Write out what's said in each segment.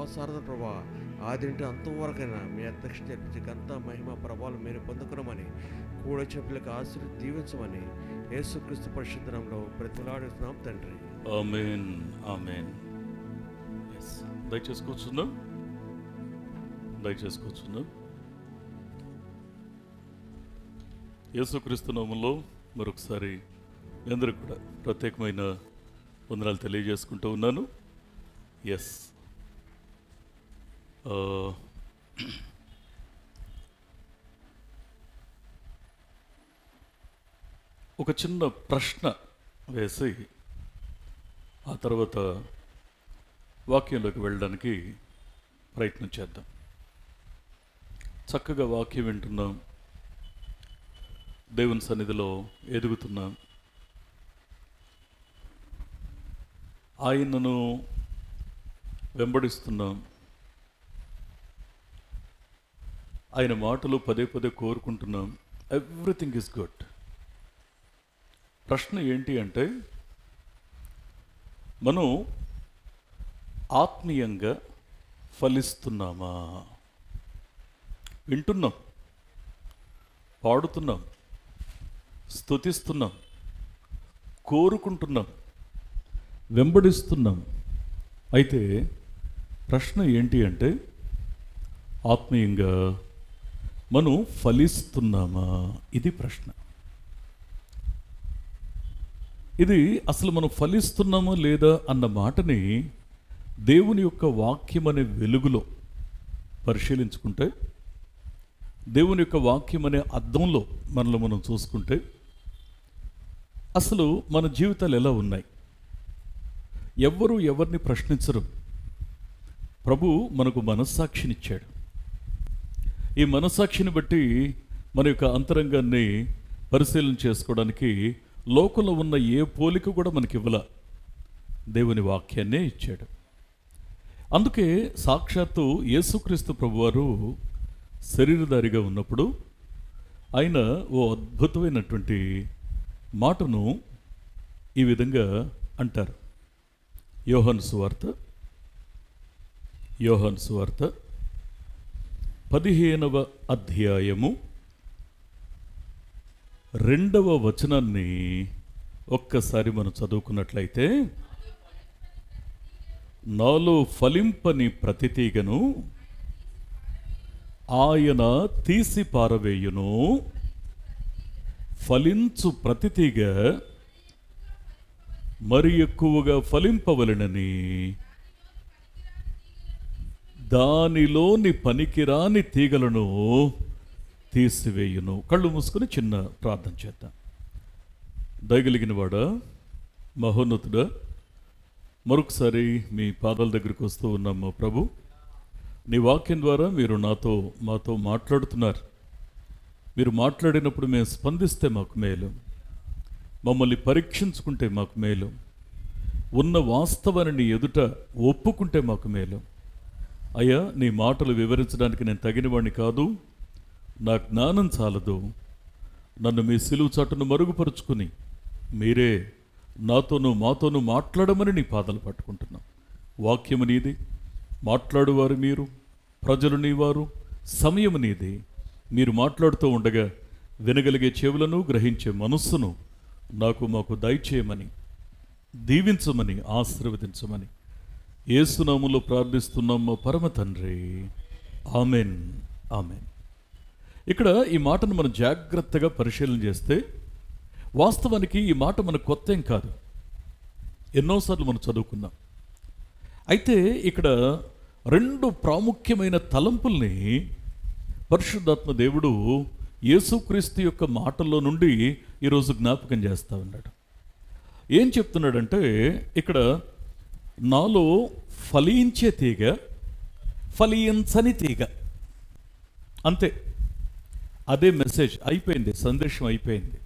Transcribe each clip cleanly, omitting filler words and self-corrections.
సర్వసారథ ప్రభా ఆదింటి అంతవరకైనా మీ అధ్యక్ష ఘనత మహిమ ప్రభావం మీరు పొందుకున్నామని కూడా చెప్పులకు ఆశీర్వదించి దీవించమని యేసుక్రీస్తు పరిశుద్ధ నామములో బ్రతిమలాడుతున్నాం తండ్రి. ఆమేన్ ఆమేన్. దయచేసి కూర్చుందాం. యేసుక్రీస్తు నామములో మరొకసారి మీ అందరికీ కూడా ప్రత్యేకమైన వందనాలు తెలియజేసుకుంటూ ఉన్నాను. ఒక చిన్న ప్రశ్న వేసి ఆ తర్వాత వాక్యంలోకి వెళ్ళడానికి ప్రయత్నం చేద్దాం. చక్కగా వాక్యం వింటున్నాం, దేవుని సన్నిధిలో ఎదుగుతున్నాం, ఆయనను వెంబడిస్తున్నాం, ఆయన మాటలు పదే పదే కోరుకుంటున్నాం. Everything is good. ప్రశ్న ఏంటి అంటే, మనం ఆత్మీయంగా ఫలిస్తున్నామా? వింటున్నాం, పాడుతున్నాం, స్తుతిస్తున్నాం, కోరుకుంటున్నాం, వెంబడిస్తున్నాం. అయితే ప్రశ్న ఏంటి అంటే, ఆత్మీయంగా మనం ఫలిస్తున్నామా? ఇది ప్రశ్న. ఇది అసలు మనం ఫలిస్తున్నామా లేదా అన్న మాటని దేవుని యొక్క వాక్యం అనే వెలుగులో పరిశీలించుకుంటే, దేవుని యొక్క వాక్యం అనే అద్దంలో మనలో మనం చూసుకుంటే, అసలు మన జీవితాలు ఎలా ఉన్నాయి? ఎవ్వరూ ఎవరిని ప్రశ్నించరు. ప్రభు మనకు మనస్సాక్షినిచ్చాడు. ఈ మనస్సాక్షిని బట్టి మన యొక్క అంతరంగాన్ని పరిశీలన చేసుకోవడానికి లోకంలో ఉన్న ఏ పోలిక కూడా మనకి ఇవ్వాల, దేవుని వాక్యాన్నే ఇచ్చాడు. అందుకే సాక్షాత్తు యేసుక్రీస్తు ప్రభువారు శరీరధారిగా ఉన్నప్పుడు ఆయన ఓ అద్భుతమైనటువంటి మాటను ఈ విధంగా అంటారు. యోహాను సువార్త 15వ అధ్యాయము 2వ వచనాన్ని ఒక్కసారి మనం చదువుకున్నట్లయితే, నాలో ఫలింపని ప్రతి తీగను ఆయన తీసి పారవేయును, ఫలించు ప్రతి తీగ మరి ఎక్కువగా ఫలింపవలెనని దానిలోని పనికిరాని తీగలను తీసివేయును. కళ్ళు మూసుకొని చిన్న ప్రార్థన చేద్దాం. దయగలిగిన వాడా, మహోన్నతుడా, మరొకసారి మీ పాదాల దగ్గరికి వస్తూ ఉన్నాము ప్రభు. నీ వాక్యం ద్వారా మీరు మాతో మాట్లాడుతున్నారు. మీరు మాట్లాడినప్పుడు మేము స్పందిస్తే మాకు మేలు, మమ్మల్ని పరీక్షించుకుంటే మాకు మేలు, ఉన్న వాస్తవాన్ని నీ ఎదుట ఒప్పుకుంటే మాకు మేలు. అయ్యా, నీ మాటలు వివరించడానికి నేను తగినవాడిని కాదు, నా జ్ఞానం చాలదు. నన్ను మీ సిలువ చాటును మరుగుపరుచుకుని మీరే మాతోనూ మాట్లాడమని నీ పాదాలు పట్టుకుంటున్నాం. వాక్యము నీది, మాట్లాడువారు మీరు, ప్రజలు నీవారు, సమయము నీది. మీరు మాట్లాడుతూ ఉండగా వినగలిగే చెవులను, గ్రహించే మనస్సును మాకు దయచేయమని, దీవించమని, ఆశీర్వదించమని యేసునామములో ప్రార్థిస్తున్నాం మా పరమ తండ్రి. Amen amen. ఇక్కడ ఈ మాటను మనం జాగ్రత్తగా పరిశీలన చేస్తే, వాస్తవానికి ఈ మాట మనకు కొత్త ఏం కాదు, ఎన్నోసార్లు మనం చదువుకున్నాం. అయితే ఇక్కడ 2 ప్రాముఖ్యమైన తలంపుల్ని పరిశుద్ధాత్మ దేవుడు యేసుక్రీస్తు యొక్క మాటల్లో నుండి ఈరోజు జ్ఞాపకం చేస్తూ ఉన్నాడు. ఏం చెప్తున్నాడంటే, ఇక్కడ నాలో ఫలించే తీగ, ఫలించని తీగ, అంతే. అదే మెసేజ్ అయిపోయింది, సందేశం అయిపోయింది.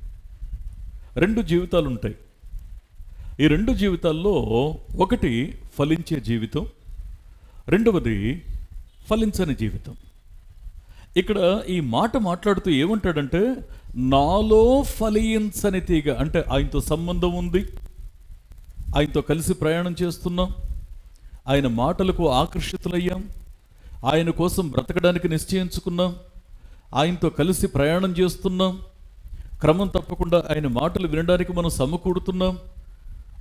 2 జీవితాలు ఉంటాయి. ఈ 2 జీవితాల్లో ఒకటి ఫలించే జీవితం, రెండవది ఫలించని జీవితం. ఇక్కడ ఈ మాట మాట్లాడుతూ ఏమంటాడంటే, నాలో ఫలించని తీగ అంటే ఆయనతో సంబంధం ఉంది, ఆయనతో కలిసి ప్రయాణం చేస్తున్నాం, ఆయన మాటలకు ఆకర్షితులయ్యాం, ఆయన కోసం బ్రతకడానికి నిశ్చయించుకున్నాం, ఆయనతో కలిసి ప్రయాణం చేస్తున్నాం, క్రమం తప్పకుండా ఆయన మాటలు వినడానికి మనం సమకూడుతున్నాం,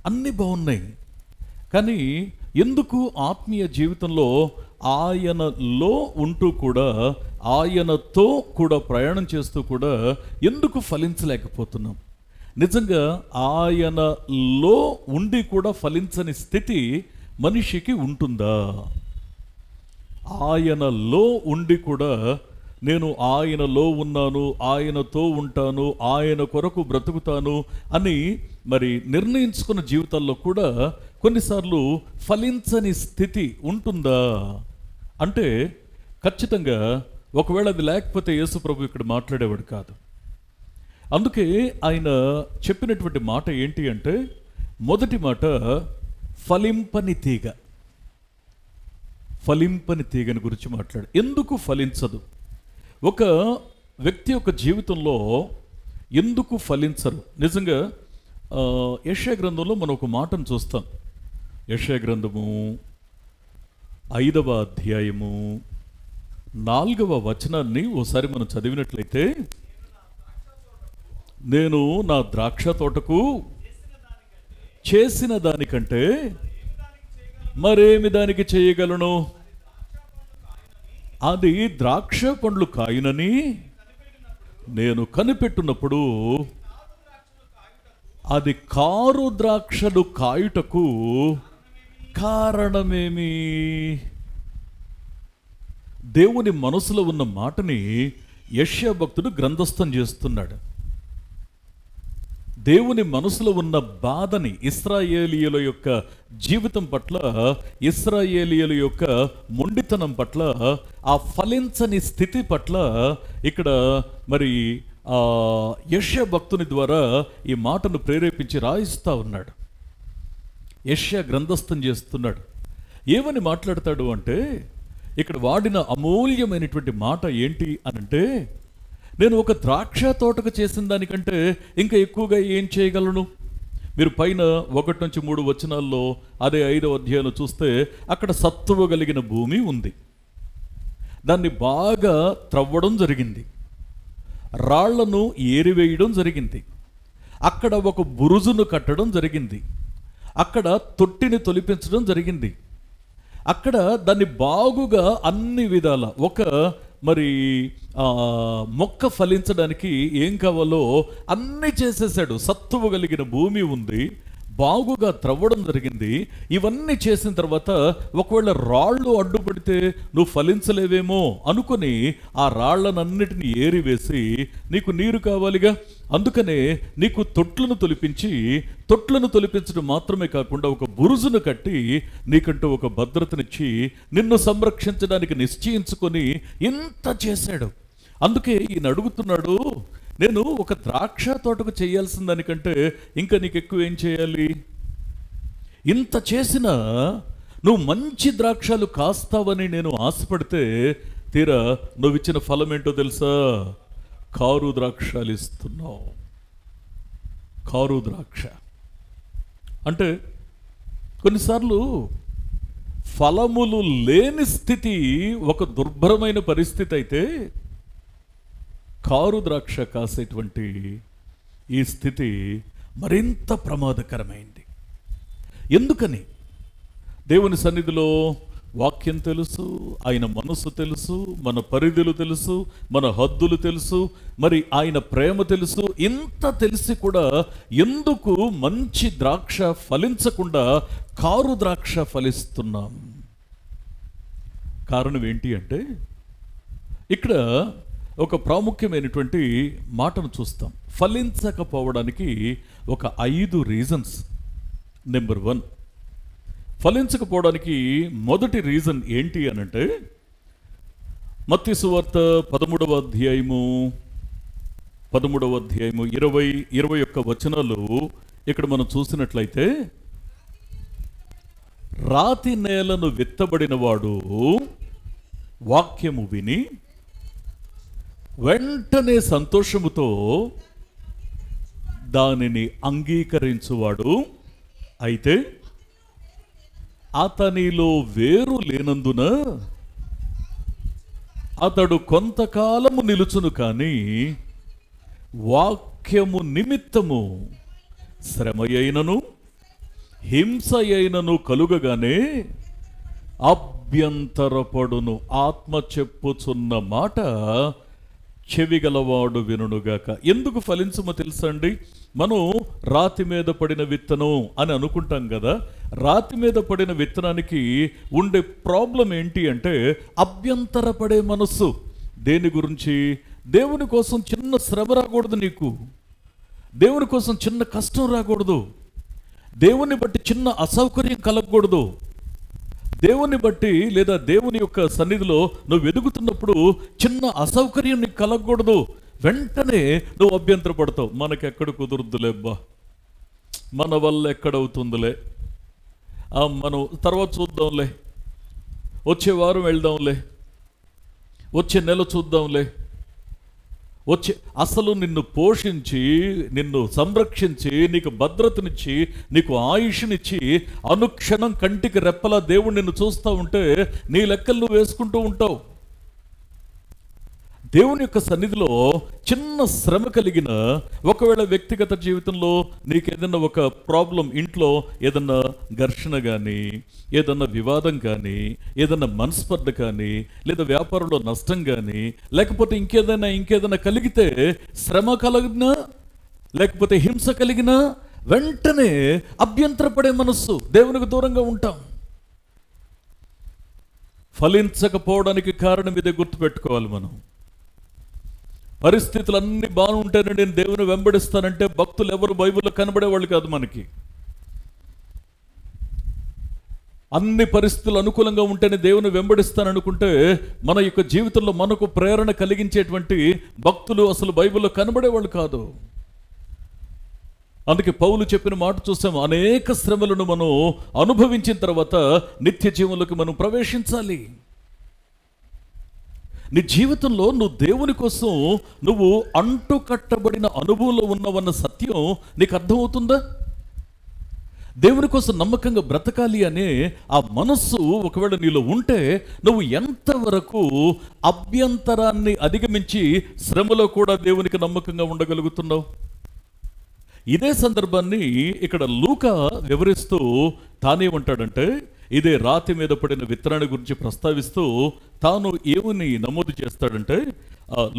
అన్నీ బాగున్నాయి. కానీ ఎందుకు ఆత్మీయ జీవితంలో ఆయనలో ఉంటూ కూడా, ఆయనతో కూడా ప్రయాణం చేస్తూ కూడా ఎందుకు ఫలించలేకపోతున్నాం? నిజంగా ఆయనలో ఉండి కూడా ఫలించని స్థితి మనిషికి ఉంటుందా? ఆయనలో ఉండి కూడా నేను ఆయనలో ఉన్నాను, ఆయనతో ఉంటాను, ఆయన కొరకు బ్రతుకుతాను అని మరి నిర్ణయించుకున్న జీవితాల్లో కూడా కొన్నిసార్లు ఫలించని స్థితి ఉంటుందా అంటే ఖచ్చితంగా ఒకవేళ అది లేకపోతే యేసు ప్రభు ఇక్కడ మాట్లాడేవాడు కాదు. అందుకే ఆయన చెప్పినటువంటి మాట ఏంటి అంటే, మొదటి మాట ఫలింపని తీగ. ఫలింపని తీగని గురించి మాట్లాడు. ఎందుకు ఫలించదు? ఒక వ్యక్తి యొక్క జీవితంలో ఎందుకు ఫలించరు? నిజంగా యెషయా గ్రంథంలో మనం ఒక మాటను చూస్తాం. యెషయా గ్రంథము 5వ అధ్యాయము 4వ వచనాన్ని ఓసారి మనం చదివినట్లయితే, నేను నా ద్రాక్ష తోటకు చేసిన దానికంటే మరేమి దానికి చేయగలను? అది ద్రాక్ష పండ్లు కాయునని నేను కనిపెట్టినప్పుడు అది కారు ద్రాక్షలు కాయుటకు కారణమేమి? దేవుని మనసులో ఉన్న మాటని యెషయా భక్తుడు గ్రంథస్థం చేస్తున్నాడు. దేవుని మనసులో ఉన్న బాధని, ఇశ్రాయేలీయుల యొక్క జీవితం పట్ల, ఇశ్రాయేలీయుల యొక్క మొండితనం పట్ల, ఆ ఫలించని స్థితి పట్ల ఇక్కడ మరి యెషయా భక్తుని ద్వారా ఈ మాటను ప్రేరేపించి రాయిస్తూ ఉన్నాడు. యెషయా గ్రంథస్థం చేస్తున్నాడు. ఏమని మాట్లాడతాడు అంటే, ఇక్కడ వాడిన అమూల్యమైనటువంటి మాట ఏంటి అనంటే, నేను ఒక ద్రాక్ష తోటకు చేసిన దానికంటే ఇంకా ఎక్కువగా ఏం చేయగలను? మీరు పైన 1 నుంచి 3 వచనాల్లో అదే 5వ అధ్యాయంలో చూస్తే అక్కడ సత్తువ కలిగిన భూమి ఉంది. దాన్ని బాగా త్రవ్వడం జరిగింది, రాళ్లను ఏరివేయడం జరిగింది, అక్కడ ఒక బురుజును కట్టడం జరిగింది, అక్కడ తొట్టిని తొలిపించడం జరిగింది, అక్కడ దాన్ని బాగుగా అన్ని విధాల ఒక మరి మొక్క ఫలించడానికి ఏం కావాలో అన్నీ చేసేసాడు. సత్తువ కలిగిన భూమి ఉంది, బాగుగా త్రవ్వడం జరిగింది. ఇవన్నీ చేసిన తర్వాత ఒకవేళ రాళ్ళు అడ్డుపడితే నువ్వు ఫలించలేవేమో అనుకుని ఆ రాళ్లనన్నిటిని ఏరివేసి, నీకు నీరు కావాలిగా, అందుకనే నీకు తొట్లను తొలిపించడం మాత్రమే కాకుండా ఒక బురుజును కట్టి నీకంటూ ఒక భద్రతనిచ్చి నిన్ను సంరక్షించడానికి నిశ్చయించుకొని ఇంత చేశాడు. అందుకే ఈయన అడుగుతున్నాడు, నేను ఒక ద్రాక్ష తోటకు చేయాల్సిన దానికంటే ఇంకా నీకు ఎక్కువ ఏం చేయాలి? ఇంత చేసినా నువ్వు మంచి ద్రాక్షలు కాస్తావని నేను ఆశపడితే తీరా నువ్వు ఇచ్చిన ఫలం ఏంటో తెలుసా? కారు ద్రాక్షలు ఇస్తున్నావు. కారు ద్రాక్ష అంటే కొన్నిసార్లు ఫలములు లేని స్థితి ఒక దుర్భరమైన పరిస్థితి అయితే, కారు ద్రాక్ష కాసేటువంటి ఈ స్థితి మరింత ప్రమాదకరమైంది. ఎందుకని? దేవుని సన్నిధిలో వాక్యం తెలుసు, ఆయన మనసు తెలుసు, మన పరిధులు తెలుసు, మన హద్దులు తెలుసు, మరి ఆయన ప్రేమ తెలుసు. ఇంత తెలిసి కూడా ఎందుకు మంచి ద్రాక్ష ఫలించకుండా కారు ద్రాక్ష ఫలిస్తున్నాం? కారణం ఏంటి అంటే, ఇక్కడ ఒక ప్రాముఖ్యమైనటువంటి మాటను చూస్తాం. ఫలించకపోవడానికి ఒక 5 రీజన్స్. నెంబర్ 1, ఫలించకపోవడానికి మొదటి రీజన్ ఏంటి అనంటే, మత్తయి సువార్త 13వ అధ్యాయము 20-21 వచనాలు ఇక్కడ మనం చూసినట్లయితే, రాతి నేలను విత్తబడిన వాడు వాక్యము విని వెంటనే సంతోషముతో దానిని అంగీకరించువాడు, అయితే అతనిలో వేరు లేనందున అతడు కొంతకాలము నిలుచును, కానీ వాక్యము నిమిత్తము శ్రమయైనను హింసయైనను కలుగగానే అభ్యంతరపడును. ఆత్మ చెప్పుచున్న మాట చెవిగలవాడు వినుగాక. ఎందుకు ఫలించమో తెలుసండి? మనం రాతి మీద పడిన విత్తనం అని అనుకుంటాం కదా. రాతి మీద పడిన విత్తనానికి ఉండే ప్రాబ్లం ఏంటి అంటే అభ్యంతరపడే మనస్సు. దేని గురించి? దేవుని కోసం చిన్న శ్రమ రాకూడదు, నీకు దేవుని కోసం చిన్న కష్టం రాకూడదు, దేవుని బట్టి చిన్న అసౌకర్యం కలగకూడదు, దేవుని బట్టి లేదా దేవుని యొక్క సన్నిధిలో నువ్వు ఎదుగుతున్నప్పుడు చిన్న అసౌకర్యం నీకు కలగకూడదు. వెంటనే నువ్వు అభ్యంతరపడతావు. మనకెక్కడ కుదురుద్దులేబ్బా, మన వల్ల ఎక్కడవుతుందిలే, మనం తర్వాత చూద్దాంలే, వచ్చే వారం వెళ్దాంలే, వచ్చే నెల చూద్దాంలే, అసలు నిన్ను పోషించి నిన్ను సంరక్షించి నీకు భద్రతనిచ్చి నీకు ఆయుష్నిచ్చి అనుక్షణం కంటికి రెప్పలా దేవుడు నిన్ను చూస్తూ ఉంటే నీ లెక్కలు నువ్వు వేసుకుంటూ ఉంటావు. దేవుని యొక్క సన్నిధిలో చిన్న శ్రమ కలిగిన, ఒకవేళ వ్యక్తిగత జీవితంలో నీకు ఏదన్నా ఒక ప్రాబ్లం, ఇంట్లో ఏదన్నా ఘర్షణ కానీ, ఏదన్నా వివాదం కానీ, ఏదన్నా మనస్పర్ధ కానీ, లేదా వ్యాపారంలో నష్టం కానీ, లేకపోతే ఇంకేదైనా కలిగితే, శ్రమ కలిగినా లేకపోతే హింస కలిగినా వెంటనే అభ్యంతరపడే మనస్సు, దేవునికి దూరంగా ఉంటాం. ఫలించకపోవడానికి కారణం ఇదే గుర్తుపెట్టుకోవాలి. మనం పరిస్థితులన్నీ బాగుంటేనే నేను దేవుని వెంబడిస్తానంటే భక్తులు ఎవరు బైబిల్లో కనబడేవాళ్ళు కాదు. మనకి అన్ని పరిస్థితులు అనుకూలంగా ఉంటేనే దేవుని వెంబడిస్తాననుకుంటే మన యొక్క జీవితంలో మనకు ప్రేరణ కలిగించేటువంటి భక్తులు అసలు బైబిల్లో కనబడేవాళ్ళు కాదు. అందుకే పౌలు చెప్పిన మాట చూసాము, అనేక శ్రమలను మనం అనుభవించిన తర్వాత నిత్య జీవంలోకి మనం ప్రవేశించాలి. నీ జీవితంలో నువ్వు దేవుని కోసం నువ్వు అంటు కట్టబడిన అనుభవంలో ఉన్నవన్న సత్యం నీకు అర్థమవుతుందా? దేవుని కోసం నమ్మకంగా బ్రతకాలి అనే ఆ మనస్సు ఒకవేళ నీలో ఉంటే నువ్వు ఎంతవరకు అభ్యంతరాన్ని అధిగమించి శ్రమలో కూడా దేవునికి నమ్మకంగా ఉండగలుగుతున్నావు? ఇదే సందర్భాన్ని ఇక్కడ లూకా వివరిస్తూ తానేమంటాడంటే, ఇదే రాతి మీద పడిన విత్తనాన్ని గురించి ప్రస్తావిస్తూ తాను ఏమని నమోదు చేస్తాడంటే,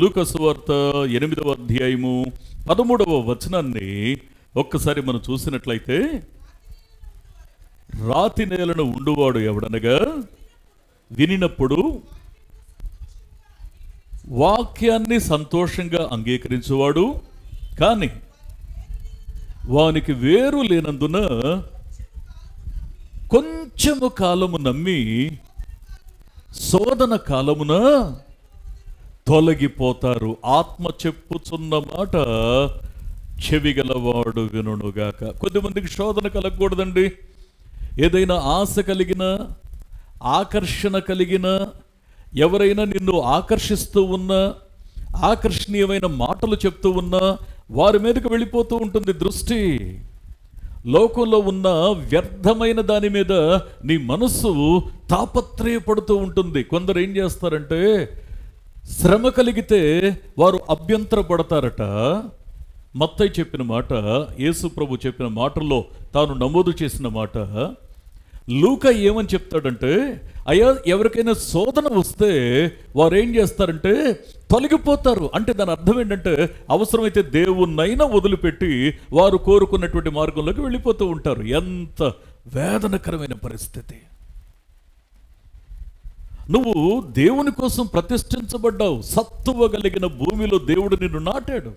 లూకా సువార్త 8వ అధ్యాయము 13వ వచనాన్ని ఒక్కసారి మనం చూసినట్లయితే, రాతి నేలను ఉండువాడు ఎవడనగా వినినప్పుడు వాక్యాన్ని సంతోషంగా అంగీకరించువాడు, కానీ వానికి వేరు లేనందున కొంచెము కాలము నమ్మి శోధన కాలమున తొలగిపోతారు. ఆత్మ చెప్పుచున్న మాట చెవిగలవాడు వినుగాక. కొద్దిమందికి శోధన కలగకూడదండి. ఏదైనా ఆశ కలిగిన, ఆకర్షణ కలిగిన, ఎవరైనా నిన్ను ఆకర్షిస్తూ ఉన్నా, ఆకర్షణీయమైన మాటలు చెప్తూ ఉన్నా వారి మీదకి వెళ్ళిపోతూ ఉంటుంది దృష్టి. లోకంలో ఉన్న వ్యర్థమైన దాని మీద నీ మనస్సు తాపత్రయపడుతూ ఉంటుంది. కొందరు ఏం చేస్తారంటే, శ్రమ కలిగితే వారు అభ్యంతరపడతారట. మత్తయి చెప్పిన మాట, యేసు ప్రభు చెప్పిన మాటల్లో తాను నమోదు చేసిన మాట. లూకా ఏమని చెప్తాడంటే, అయ్యా ఎవరికైనా శోధన వస్తే వారు ఏం చేస్తారంటే తొలగిపోతారు. అంటే దాని అర్థం ఏంటంటే, అవసరమైతే దేవుణ్ణైనా వదిలిపెట్టి వారు కోరుకున్నటువంటి మార్గంలోకి వెళ్ళిపోతూ ఉంటారు. ఎంత వేదనకరమైన పరిస్థితి! నువ్వు దేవుని కోసం ప్రతిష్ఠించబడ్డావు. సత్తువ కలిగిన భూమిలో దేవుడు నిన్ను నాటాడు.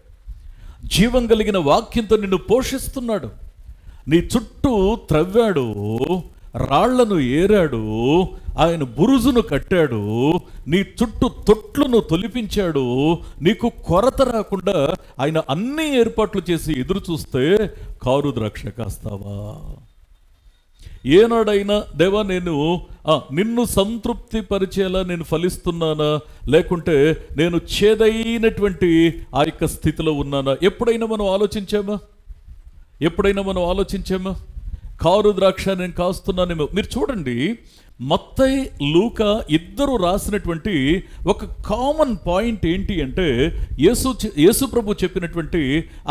జీవం కలిగిన వాక్యంతో నిన్ను పోషిస్తున్నాడు. నీ చుట్టూ త్రవ్వాడు, రాళ్లను ఏరాడు, ఆయన బురుజును కట్టాడు, నీ చుట్టూ తొట్లను తొలిపించాడు. నీకు కొరత రాకుండా ఆయన అన్ని ఏర్పాట్లు చేసి ఎదురు చూస్తే కారు ద్రాక్ష కాస్తావా? ఏనాడైనా దేవా నేను నిన్ను సంతృప్తి పరిచేలా నేను ఫలిస్తున్నానా, లేకుంటే నేను చేదైనటువంటి ఆ యొక్క స్థితిలో ఉన్నానా? ఎప్పుడైనా మనం ఆలోచించామా? కారు ద్రాక్ష నేను కాస్తున్నానేమో. మీరు చూడండి, మత్తయి లూకా ఇద్దరు రాసినటువంటి ఒక కామన్ పాయింట్ ఏంటి అంటే, యేసు ప్రభు చెప్పినటువంటి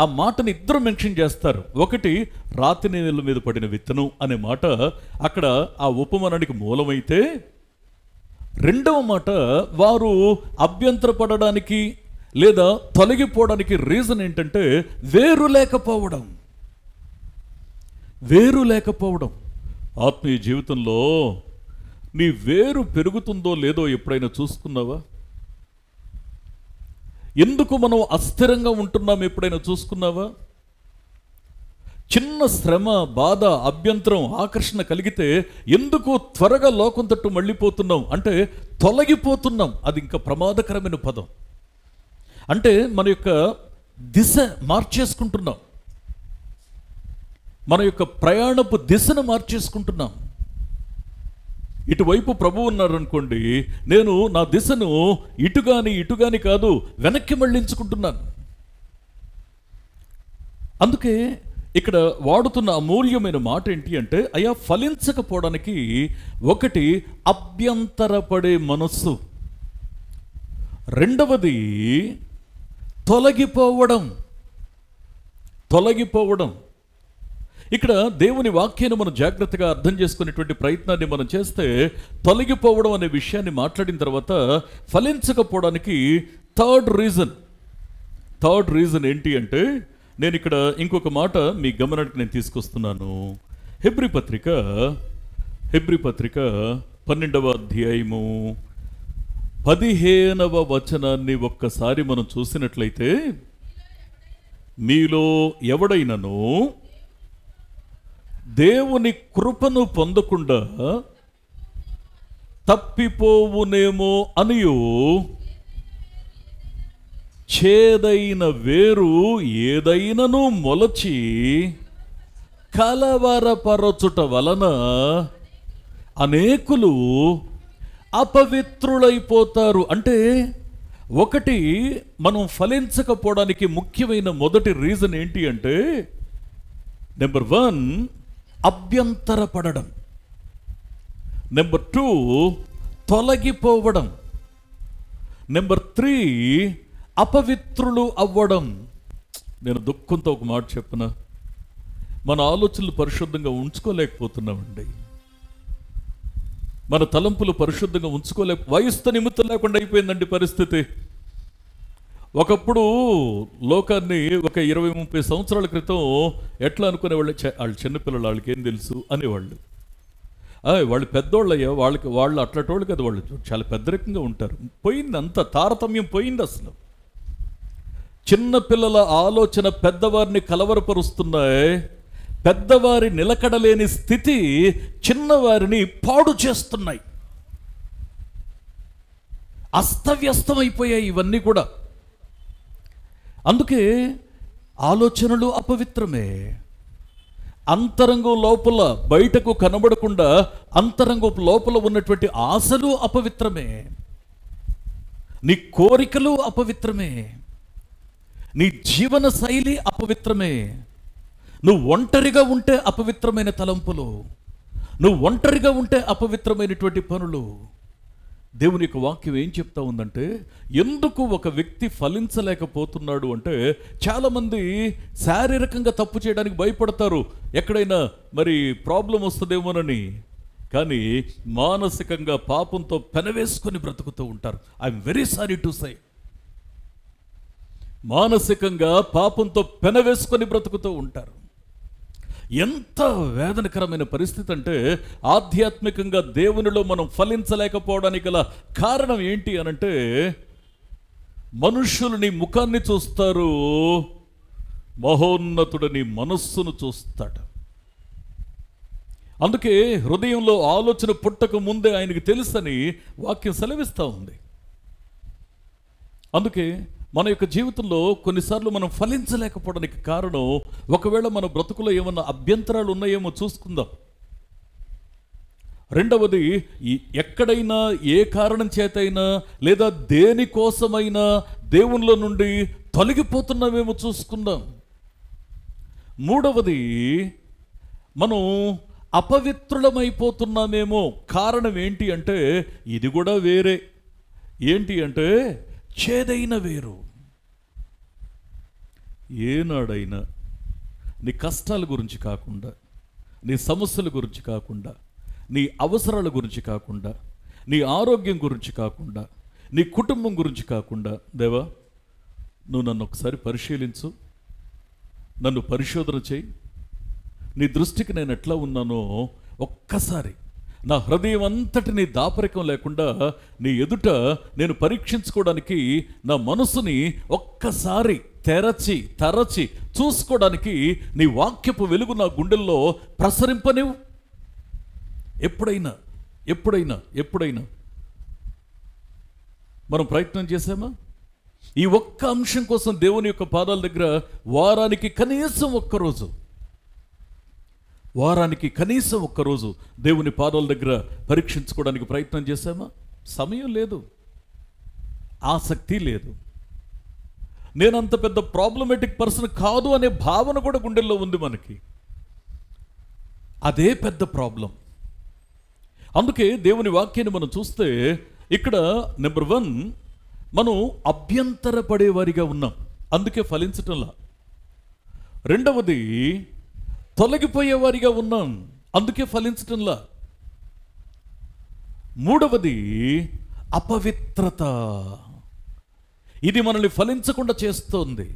ఆ మాటని ఇద్దరు మెన్షన్ చేస్తారు. ఒకటి రాతి నేల మీద పడిన విత్తనం అనే మాట అక్కడ ఆ ఉపమానానికి మూలమైతే, రెండవ మాట వారు అభ్యంతరపడడానికి లేదా తొలగిపోవడానికి రీజన్ ఏంటంటే వేరు లేకపోవడం. ఆత్మీయ జీవితంలో నీ వేరు పెరుగుతుందో లేదో ఎప్పుడైనా చూసుకున్నావా? ఎందుకు మనం అస్థిరంగా ఉంటున్నాం ఎప్పుడైనా చూసుకున్నావా? చిన్న శ్రమ, బాధ, అభ్యంతరం, ఆకర్షణ కలిగితే ఎందుకు త్వరగా లోకం తట్టు మళ్ళీపోతున్నాం అంటే తొలగిపోతున్నాం. అది ఇంకా ప్రమాదకరమైన పదం. అంటే మన యొక్క దిశ మార్చేసుకుంటున్నాం, మన యొక్క ప్రయాణపు దిశను మార్చేసుకుంటున్నాం. ఇటువైపు ప్రభు ఉన్నారనుకోండి, నేను నా దిశను ఇటుగాని కాదు వెనక్కి మళ్ళించుకుంటున్నాను. అందుకే ఇక్కడ వాడుతున్న అమూల్యమైన మాట ఏంటి అంటే, అయ్యా ఫలించకపోవడానికి ఒకటి అభ్యంతరపడే మనస్సు, రెండవది తొలగిపోవడం. ఇక్కడ దేవుని వాక్యాన్ని మనం జాగ్రత్తగా అర్థం చేసుకునేటువంటి ప్రయత్నాన్ని మనం చేస్తే, తొలగిపోవడం అనే విషయాన్ని మాట్లాడిన తర్వాత ఫలించకపోవడానికి థర్డ్ రీజన్ ఏంటి అంటే, నేను ఇక్కడ ఇంకొక మాట మీ గమనానికి నేను తీసుకొస్తున్నాను. హెబ్రీ పత్రిక 12వ అధ్యాయము 15వ వచనాన్ని ఒక్కసారి మనం చూసినట్లయితే, మీలో ఎవడైనను దేవుని కృపను పొందకుండా తప్పిపోవునేమో అనియు చేదైన వేరు ఏదైనను మొలచి కలవరపరచుట వలన అనేకులు అపవిత్రులైపోతారు. అంటే ఒకటి, మనం ఫలించకపోవడానికి ముఖ్యమైన మొదటి రీజన్ ఏంటి అంటే, నెంబర్ 1 అభ్యంతరపడడం, నెంబర్ 2 తొలగిపోవడం, నెంబర్ 3 అపవిత్రులు అవ్వడం. నేను దుఃఖంతో ఒక మాట చెప్పనా, మన ఆలోచనలు పరిశుద్ధంగా ఉంచుకోలేకపోతున్నామండి. మన తలంపులు పరిశుద్ధంగా వయస్సు నిమిత్తం లేకుండా అయిపోయిందండి పరిస్థితి. ఒకప్పుడు లోకాన్ని ఒక 20-30 సంవత్సరాల క్రితం ఎట్లా అనుకునేవాళ్ళు, వాళ్ళు చిన్నపిల్లలు, వాళ్ళకి ఏం తెలుసు అనేవాళ్ళు. వాళ్ళు పెద్దోళ్ళు అయ్యా, వాళ్ళు అట్లాటోళ్ళు కదా, వాళ్ళు చాలా పెద్దరికంగా ఉంటారు. పోయింది, అంత తారతమ్యం పోయింది. అసలు చిన్నపిల్లల ఆలోచన పెద్దవారిని కలవరపరుస్తున్నాయి. పెద్దవారి నిలకడలేని స్థితి చిన్నవారిని పాడు చేస్తున్నాయి. అస్తవ్యస్తమైపోయాయి ఇవన్నీ కూడా. అందుకే ఆలోచనలు అపవిత్రమే. అంతరంగం లోపల బయటకు కనబడకుండా అంతరంగం లోపల ఉన్నటువంటి ఆశలు అపవిత్రమే, నీ కోరికలు అపవిత్రమే, నీ జీవన శైలి అపవిత్రమే. నువ్వు ఒంటరిగా ఉంటే అపవిత్రమైన తలంపులు, నువ్వు ఒంటరిగా ఉంటే అపవిత్రమైనటువంటి పనులు. దేవుని యొక్క వాక్యం ఏం చెప్తా ఉందంటే, ఎందుకు ఒక వ్యక్తి ఫలించలేకపోతున్నాడు అంటే, చాలామంది శారీరకంగా తప్పు చేయడానికి భయపడతారు, ఎక్కడైనా మరి ప్రాబ్లం వస్తుందేమోనని. కానీ మానసికంగా పాపంతో పెనవేసుకొని బ్రతుకుతూ ఉంటారు. I'm very sorry to say, మానసికంగా పాపంతో పెనవేసుకొని బ్రతుకుతూ ఉంటారు. ఎంత వేదనకరమైన పరిస్థితి అంటే, ఆధ్యాత్మికంగా దేవునిలో మనం ఫలించలేకపోవడానికి గల కారణం ఏంటి అనంటే, మనుషులు నీ ముఖాన్ని చూస్తారు, మహోన్నతుడు నీ మనస్సును చూస్తాడు. అందుకే హృదయంలో ఆలోచన పుట్టక ముందే ఆయనకి తెలుసని వాక్యం సెలవిస్తూ ఉంది. అందుకే మన యొక్క జీవితంలో కొన్నిసార్లు మనం ఫలించలేకపోవడానికి కారణం, ఒకవేళ మన బ్రతుకులో ఏమన్నా అభ్యంతరాలు ఉన్నాయేమో చూసుకుందాం. రెండవది, ఎక్కడైనా ఏ కారణం చేతైనా లేదా దేనికోసమైనా దేవునిలో నుండి తొలగిపోతున్నామేమో చూసుకుందాం. మూడవది, మనం అపవిత్రులమైపోతున్నామేమో. కారణం ఏంటి అంటే ఇది కూడా వేరే. ఏంటి అంటే చేదైన వేరు. ఏనాడైనా నీ కష్టాల గురించి కాకుండా, నీ సమస్యల గురించి కాకుండా, నీ అవసరాల గురించి కాకుండా, నీ ఆరోగ్యం గురించి కాకుండా, నీ కుటుంబం గురించి కాకుండా, దేవా నువ్వు నన్ను ఒకసారి పరిశీలించు, నన్ను పరిశోధన చేయి, నీ దృష్టికి నేను ఎట్లా ఉన్నానో ఒక్కసారి నా హృదయం అంతటిని దాపరికం లేకుండా నీ ఎదుట నేను పరీక్షించుకోవడానికి, నా మనసుని ఒక్కసారి తరచి చూసుకోవడానికి నీ వాక్యపు వెలుగు నా గుండెల్లో ప్రసరింపనివ్వు. ఎప్పుడైనా మనం ప్రయత్నం చేసామా? ఈ ఒక్క అంశం కోసం దేవుని యొక్క పాదాల దగ్గర వారానికి కనీసం ఒక్కరోజు దేవుని పాదాల దగ్గర పరీక్షించుకోవడానికి ప్రయత్నం చేశామా? సమయం లేదు, ఆసక్తి లేదు. నేనంత పెద్ద ప్రాబ్లమేటిక్ పర్సన్ కాదు అనే భావన కూడా గుండెల్లో ఉంది మనకి. అదే పెద్ద ప్రాబ్లం. అందుకే దేవుని వాక్యాన్ని మనం చూస్తే ఇక్కడ నెంబర్ 1 మనం అభ్యంతరపడేవారిగా ఉన్నాం, అందుకే ఫలించటంలా. రెండవది తొలగిపోయేవారిగా ఉన్నాం, అందుకే ఫలించటంలా. మూడవది అపవిత్రత, ఇది మనల్ని ఫలించకుండా చేస్తోంది.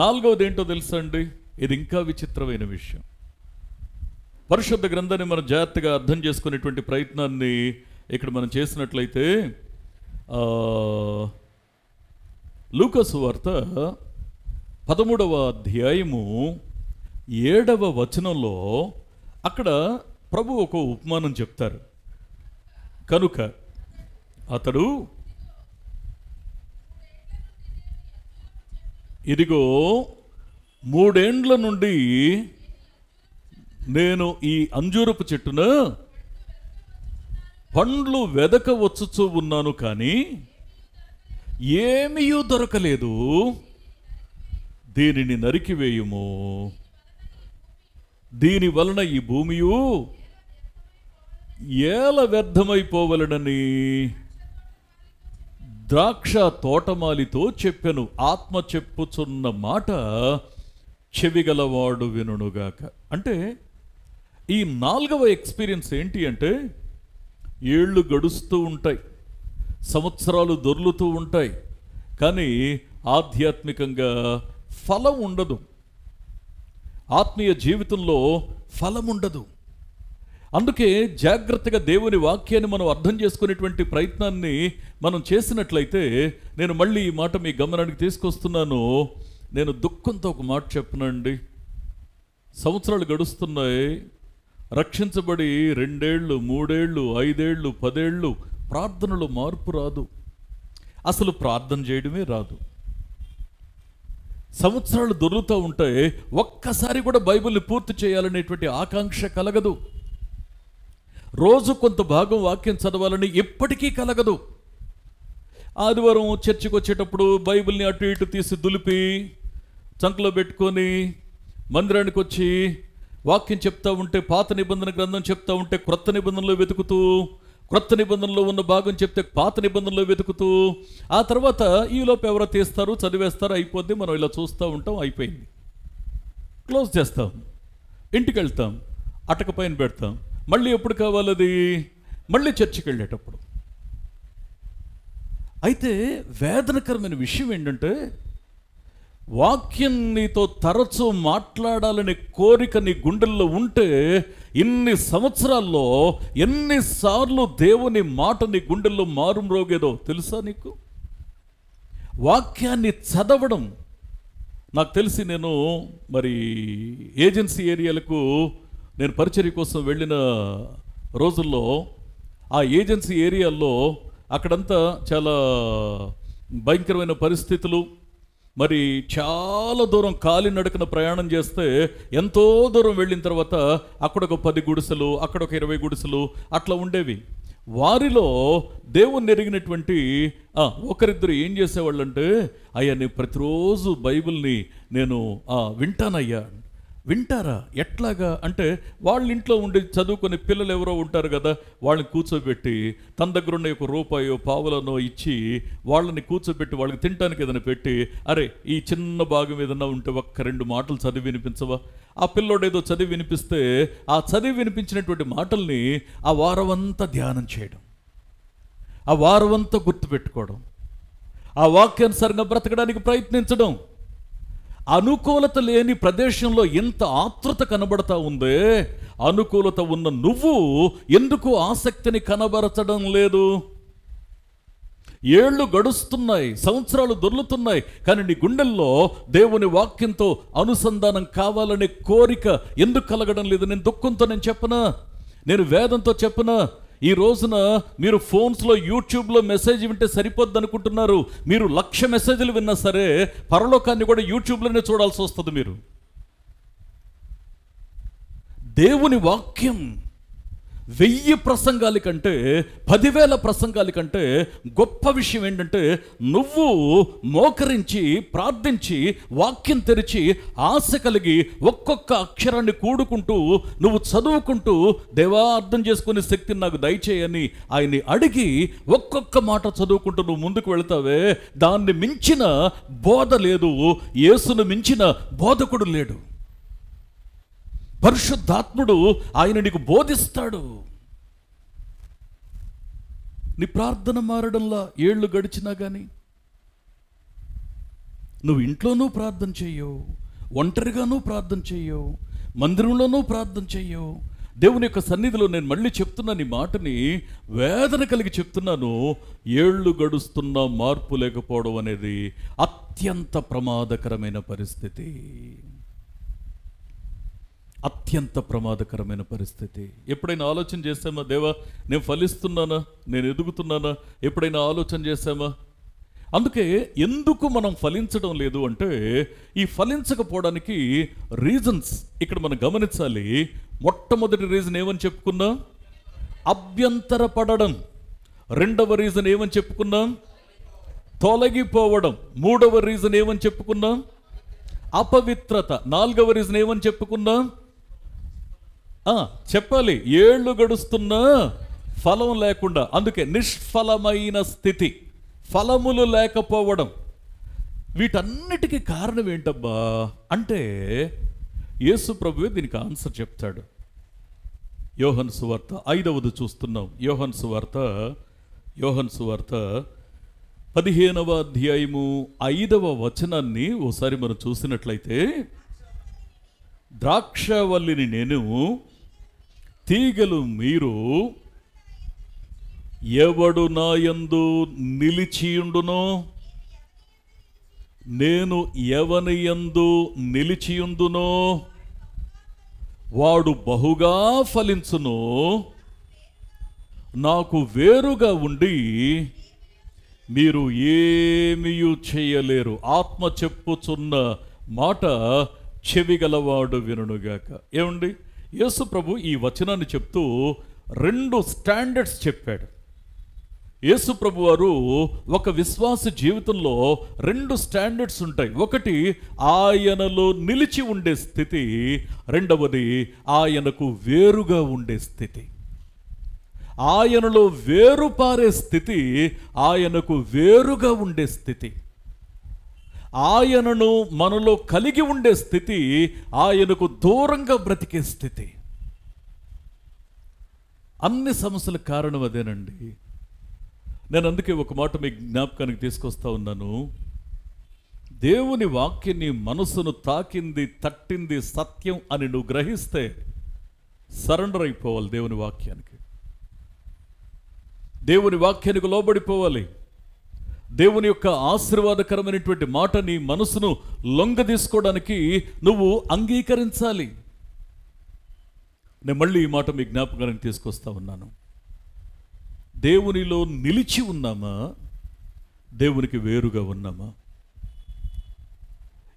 నాలుగవది ఏంటో తెలుసా అండి? ఇది ఇంకా విచిత్రమైన విషయం. పరిశుద్ధ గ్రంథాన్ని మనం జాగ్రత్తగా అర్థం చేసుకునేటువంటి ప్రయత్నాన్ని ఇక్కడ మనం చేసినట్లయితే లూకాసు వార్త 13వ అధ్యాయము 7వ వచనంలో అక్కడ ప్రభు ఒక ఉపమానం చెప్తారు. కనుక అతడు, ఇదిగో 3 ఏండ్ల నుండి నేను ఈ అంజూరపు చెట్టున పండ్లు వెదకవచ్చుచూ ఉన్నాను, కానీ ఏమీ దొరకలేదు. దీనిని నరికివేయుము, దీని వలన ఈ భూమియు ఏల వ్యర్థమైపోవలనని ద్రాక్ష తోటమాలితో చెప్పెను. ఆత్మ చెప్పుచున్న మాట చెవిగలవాడు వినుగాక. అంటే ఈ 4వ ఎక్స్పీరియన్స్ ఏంటి అంటే, ఏళ్ళు గడుస్తూ ఉంటాయి, సంవత్సరాలు దొర్లుతూ ఉంటాయి, కానీ ఆధ్యాత్మికంగా ఫలం ఉండదు, ఆత్మీయ జీవితంలో ఫలం ఉండదు. అందుకే జాగ్రత్తగా దేవుని వాక్యాన్ని మనం అర్థం చేసుకునేటువంటి ప్రయత్నాన్ని మనం చేసినట్లయితే, నేను మళ్ళీ ఈ మాట మీ గమనానికి తీసుకొస్తున్నాను. నేను దుఃఖంతో ఒక మాట చెప్పనండి. సంవత్సరాలు గడుస్తున్నాయి, రక్షించబడి 2 ఏళ్ళు 3 ఏళ్ళు 5 ఏళ్ళు 10 ఏళ్ళు ప్రార్థనలో మార్పు రాదు, అసలు ప్రార్థన చేయడమే రాదు. సంవత్సరాలు దొరుకుతూ ఉంటే ఒక్కసారి కూడా బైబిల్ని పూర్తి చేయాలనేటువంటి ఆకాంక్ష కలగదు. రోజు కొంత భాగం వాక్యం చదవాలని ఎప్పటికీ కలగదు. ఆదివారం చర్చికి వచ్చేటప్పుడు బైబిల్ని అటు ఇటు తీసి దులిపి చంకలో పెట్టుకొని మందిరానికి వచ్చి వాక్యం చెప్తా ఉంటే, పాత నిబంధన గ్రంథం చెప్తా ఉంటే క్రొత్త నిబంధనలో వెతుకుతూ, క్రొత్త నిబంధనలో ఉన్న భాగం చెప్తే పాత నిబంధనలో వెతుకుతూ, ఆ తర్వాత ఈలోపు ఎవరో తీస్తారు, చదివేస్తారు, అయిపోద్ది. మనం ఇలా చూస్తూ ఉంటాం, అయిపోయింది, క్లోజ్ చేస్తాం, ఇంటికి వెళ్తాం, అటక పైన పెడతాం. మళ్ళీ ఎప్పుడు కావాలది? మళ్ళీ చర్చికి వెళ్ళేటప్పుడు. అయితే వేదనకరమైన విషయం ఏంటంటే, వాక్యం నీతో తరచూ మాట్లాడాలనే కోరిక నీ గుండెల్లో ఉంటే, ఇన్ని సంవత్సరాల్లో ఎన్నిసార్లు దేవుని మాట నీ గుండెల్లో మారుమ్రోగేదో తెలుసా నీకు? వాక్యాన్ని చదవడం. నాకు తెలిసి నేను మరి ఏజెన్సీ ఏరియాలకు నేను పరిచర్య కోసం వెళ్ళిన రోజుల్లో, ఆ ఏజెన్సీ ఏరియాల్లో అక్కడంతా చాలా భయంకరమైన పరిస్థితులు. మరి చాలా దూరం కాలినడకన ప్రయాణం చేస్తే, ఎంతో దూరం వెళ్ళిన తర్వాత అక్కడ ఒక 10 గుడిసెలు, అక్కడ ఒక 20 గుడిసెలు అట్లా ఉండేవి. వారిలో దేవుణ్ణి ఎరిగినటువంటి ఒకరిద్దరు ఏం చేసేవాళ్ళంటే, అయ్యా నేను ప్రతిరోజు బైబిల్ని నేను వింటానయ్యా, వింటారా? ఎట్లాగా అంటే వాళ్ళ ఇంట్లో ఉండి చదువుకునే పిల్లలు ఎవరో ఉంటారు కదా, వాళ్ళని కూర్చోబెట్టి తన దగ్గర ఉన్న ఒక రూపాయో పావులనో ఇచ్చి వాళ్ళని కూర్చోబెట్టి వాళ్ళకి తినడానికి ఏదైనా పెట్టి, అరే ఈ చిన్న భాగం ఏదైనా ఉంటే ఒక్క 2 మాటలు చదివి వినిపించవా? ఆ పిల్లోడు ఏదో చదివి వినిపిస్తే ఆ చదివి వినిపించినటువంటి మాటల్ని ఆ వారమంతా ధ్యానం చేయడం, ఆ వారమంతా గుర్తుపెట్టుకోవడం, ఆ వాక్యానుసారంగా బ్రతకడానికి ప్రయత్నించడం. అనుకూలత లేని ప్రదేశంలో ఎంత ఆతృత కనబడతా ఉందే, అనుకూలత ఉన్న నువ్వు ఎందుకు ఆసక్తిని కనబరచడం లేదు? ఏళ్ళు గడుస్తున్నాయి, సంవత్సరాలు దొర్లుతున్నాయి, కానీ నీ గుండెల్లో దేవుని వాక్యంతో అనుసంధానం కావాలనే కోరిక ఎందుకు కలగడం లేదు? నేను దుఃఖంతో నేను చెప్పనా, నేను వేదంతో చెప్పనా? ఈ రోజున మీరు ఫోన్స్లో యూట్యూబ్లో మెసేజ్ వింటే సరిపోద్ది అనుకుంటున్నారు. మీరు 1,00,000 మెసేజ్లు విన్నా సరే పరలోకాన్ని కూడా యూట్యూబ్లోనే చూడాల్సి వస్తుంది. మీరు దేవుని వాక్యం 1000 ప్రసంగాల కంటే 10,000 ప్రసంగాల కంటే గొప్ప విషయం ఏంటంటే, నువ్వు మోకరించి ప్రార్థించి వాక్యం తెరిచి ఆశ కలిగి ఒక్కొక్క అక్షరాన్ని కూడుకుంటూ నువ్వు చదువుకుంటూ, దేవా అర్థం చేసుకునే శక్తిని నాకు దయచేయని ఆయన్ని అడిగి ఒక్కొక్క మాట చదువుకుంటూ నువ్వు ముందుకు వెళతావే, దాన్ని మించిన బోధ లేదు, యేసును మించిన బోధకుడు లేడు. పరిశుద్ధాత్ముడు ఆయన నీకు బోధిస్తాడు. నీ ప్రార్థన మారడంలా ఏళ్ళు గడిచినా కానీ నువ్వు ఇంట్లోనూ ప్రార్థన చెయ్యవు, ఒంటరిగానూ ప్రార్థన చెయ్యవు, మందిరంలోనూ ప్రార్థన చెయ్యవు. దేవుని యొక్క సన్నిధిలో నేను మళ్ళీ చెప్తున్నాను, ఈ మాటని వేదన కలిగి చెప్తున్నాను. ఏళ్ళు గడుస్తున్నా మార్పు లేకపోవడం అనేది అత్యంత ప్రమాదకరమైన పరిస్థితి, అత్యంత ప్రమాదకరమైన పరిస్థితి. ఎప్పుడైనా ఆలోచన చేసామా, దేవా నేను ఫలిస్తున్నానా, నేను ఎదుగుతున్నానా? ఎప్పుడైనా ఆలోచన చేసామా? అందుకే ఎందుకు మనం ఫలించడం లేదు అంటే, ఈ ఫలించకపోవడానికి రీజన్స్ ఇక్కడ మనం గమనించాలి. మొట్టమొదటి రీజన్ ఏమని చెప్పుకున్నాం? అభ్యంతరపడడం. రెండవ రీజన్ ఏమని చెప్పుకున్నాం? తొలగిపోవడం. మూడవ రీజన్ ఏమని చెప్పుకున్నాం? అపవిత్రత. నాలుగవ రీజన్ ఏమని చెప్పుకున్నాం? చెప్పాలి, ఏళ్ళు గడుస్తున్నా ఫలం లేకుండా, అందుకే నిష్ఫలమైన స్థితి, ఫలములు లేకపోవడం. వీటన్నిటికీ కారణం ఏంటబ్బా అంటే, యేసు ప్రభువే దీనికి ఆన్సర్ చెప్తాడు. యోహన్ సువార్త 5వది చూస్తున్నాం. యోహన్ సువార్త 15వ అధ్యాయము 5వ వచనాన్ని ఓసారి మనం చూసినట్లయితే, ద్రాక్షవల్లిని నేను, తీగలు మీరు, ఎవడు నా యందు నిలిచియుండునో, నేను ఎవని యందు నిలిచియుందునో వాడు బహుగా ఫలించును. నాకు వేరుగా ఉండి మీరు ఏమీయూ చేయలేరు. ఆత్మ చెప్పుచున్న మాట చెవిగలవాడు వినుగాక. ఏమండి, యేసు ప్రభు ఈ వచనాన్ని చెప్తూ 2 స్టాండర్డ్స్ చెప్పాడు. యేసు ప్రభు వారు ఒక విశ్వాస జీవితంలో 2 స్టాండర్డ్స్ ఉంటాయి. ఒకటి ఆయనలో నిలిచి ఉండే స్థితి, రెండవది ఆయనకు వేరుగా ఉండే స్థితి. ఆయనలో వేరుపారే స్థితి, ఆయనకు వేరుగా ఉండే స్థితి. ఆయనను మనలో కలిగి ఉండే స్థితి, ఆయనకు దూరంగా బ్రతికే స్థితి. అన్ని సమస్యలకు కారణం అదేనండి. నేను అందుకే ఒక మాట మీ జ్ఞాపకానికి తీసుకొస్తా ఉన్నాను. దేవుని వాక్యం నీ మనసును తాకింది, తట్టింది, సత్యం అని నువ్వు గ్రహిస్తే సరెండర్ అయిపోవాలి దేవుని వాక్యానికి. దేవుని వాక్యానికి లోబడిపోవాలి. దేవుని యొక్క ఆశీర్వాదకరమైనటువంటి మాట నీ మనసును లొంగ తీసుకోవడానికి నువ్వు అంగీకరించాలి. నేను మళ్ళీ ఈ మాట మీ జ్ఞాపకానికి తీసుకొస్తా ఉన్నాను. దేవునిలో నిలిచి ఉన్నామా, దేవునికి వేరుగా ఉన్నామా?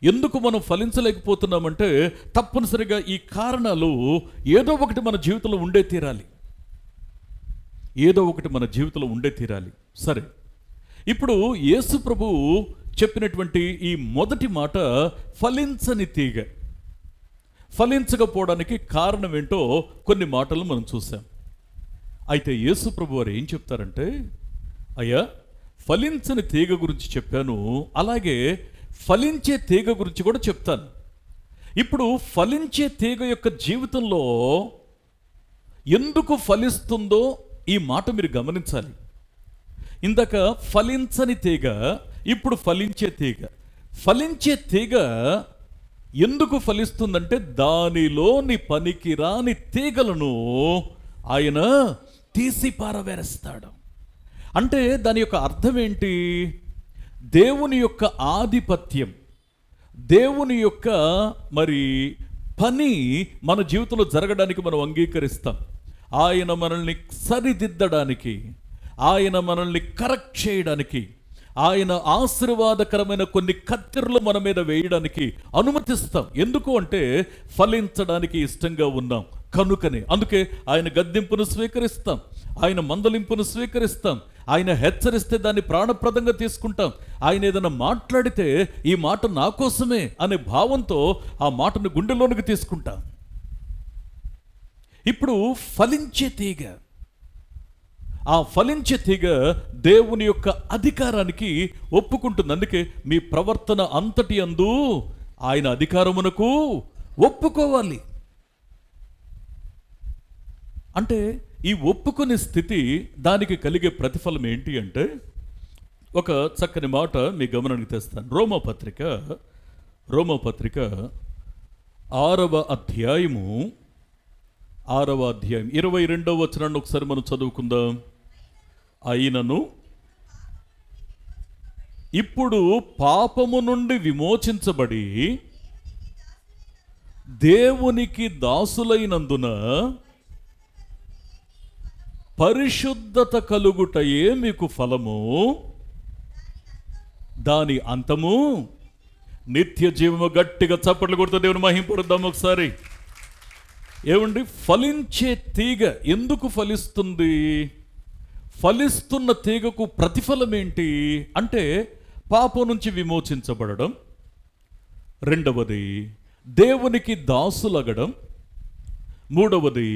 ఎందుకు మనం ఫలించలేకపోతున్నామంటే, తప్పనిసరిగా ఈ కారణాలు ఏదో ఒకటి మన జీవితంలో ఉండే తీరాలి. సరే, ఇప్పుడు యేసు ప్రభు చెప్పినటువంటి ఈ మొదటి మాట ఫలించని తీగ. ఫలించకపోవడానికి కారణం ఏంటో కొన్ని మాటలు మనం చూసాం. అయితే యేసు ప్రభు వారు ఏం చెప్తారంటే, అయ్యా ఫలించని తీగ గురించి చెప్పాను, అలాగే ఫలించే తీగ గురించి కూడా చెప్తాను. ఇప్పుడు ఫలించే తీగ యొక్క జీవితంలో ఎందుకు ఫలిస్తుందో ఈ మాట మీరు గమనించాలి. ఇందాక ఫలించని తీగ, ఇప్పుడు ఫలించే తీగ. ఫలించే తీగ ఎందుకు ఫలిస్తుందంటే దానిలోని పనికిరాని తీగలను ఆయన తీసి పారవేస్తాడు. అంటే దాని యొక్క అర్థం ఏంటి? దేవుని యొక్క ఆధిపత్యం, దేవుని యొక్క మరి పని మన జీవితంలో జరగడానికి మనం అంగీకరిస్తాం. ఆయన మనల్ని సరిదిద్దడానికి, ఆయన మనల్ని కరెక్ట్ చేయడానికి, ఆయన ఆశీర్వాదకరమైన కొన్ని కత్తెరలు మన మీద వేయడానికి అనుమతిస్తాం. ఎందుకు అంటే ఫలించడానికి ఇష్టంగా ఉన్నాం కనుకనే. అందుకే ఆయన గద్దింపును స్వీకరిస్తాం, ఆయన మందలింపును స్వీకరిస్తాం, ఆయన హెచ్చరిస్తే దాన్ని ప్రాణప్రదంగా తీసుకుంటాం. ఆయన ఏదైనా మాట్లాడితే ఈ మాట నా కోసమే అనే భావంతో ఆ మాటను గుండెలోనికి తీసుకుంటాం. ఇప్పుడు ఫలించే తీగ, ఆ ఫలించే తీగ దేవుని యొక్క అధికారానికి ఒప్పుకుంటుంది. అందుకే మీ ప్రవర్తన అంతటి అందు ఆయన అధికారమునకు ఒప్పుకోవాలి. అంటే ఈ ఒప్పుకునే స్థితి, దానికి కలిగే ప్రతిఫలం ఏంటి అంటే, ఒక చక్కని మాట మీ గమనానికి తెస్తాను. రోమపత్రిక 6వ అధ్యాయము 22వ వచనాన్ని ఒకసారి మనం చదువుకుందాం. అయినను ఇప్పుడు పాపము నుండి విమోచించబడి దేవునికి దాసులైనందున పరిశుద్ధత కలుగుటయే మీకు ఫలము, దాని అంతము నిత్య జీవము. గట్టిగా చప్పట్లు కొడుతూ దేవుని మహింపడుద్దాం ఒకసారి. ఏమండి, ఫలించే తీగ ఎందుకు ఫలిస్తుంది? ఫలిస్తున్న తీగకు ప్రతిఫలం ఏంటి అంటే పాపం నుంచి విమోచించబడడం, రెండవది దేవునికి దాసులగడం, మూడవది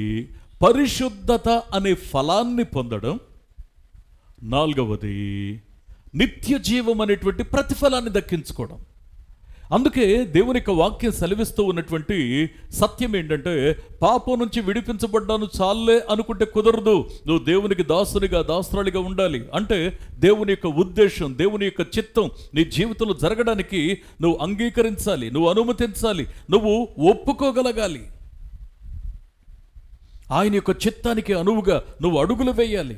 పరిశుద్ధత అనే ఫలాన్ని పొందడం, నాలుగవది నిత్య జీవం అనేటువంటి ప్రతిఫలాన్ని దక్కించుకోవడం. అందుకే దేవుని యొక్క వాక్యం సెలవిస్తూ ఉన్నటువంటి సత్యం ఏంటంటే, పాపం నుంచి విడిపించబడ్డాను చాలే అనుకుంటే కుదరదు. నువ్వు దేవునికి దాసునిగా, దాసురాలిగా ఉండాలి. అంటే దేవుని యొక్క ఉద్దేశం, దేవుని యొక్క చిత్తం నీ జీవితంలో జరగడానికి నువ్వు అంగీకరించాలి, నువ్వు అనుమతించాలి, నువ్వు ఒప్పుకోగలగాలి. ఆయన యొక్క చిత్తానికి అనువుగా నువ్వు అడుగులు వేయాలి.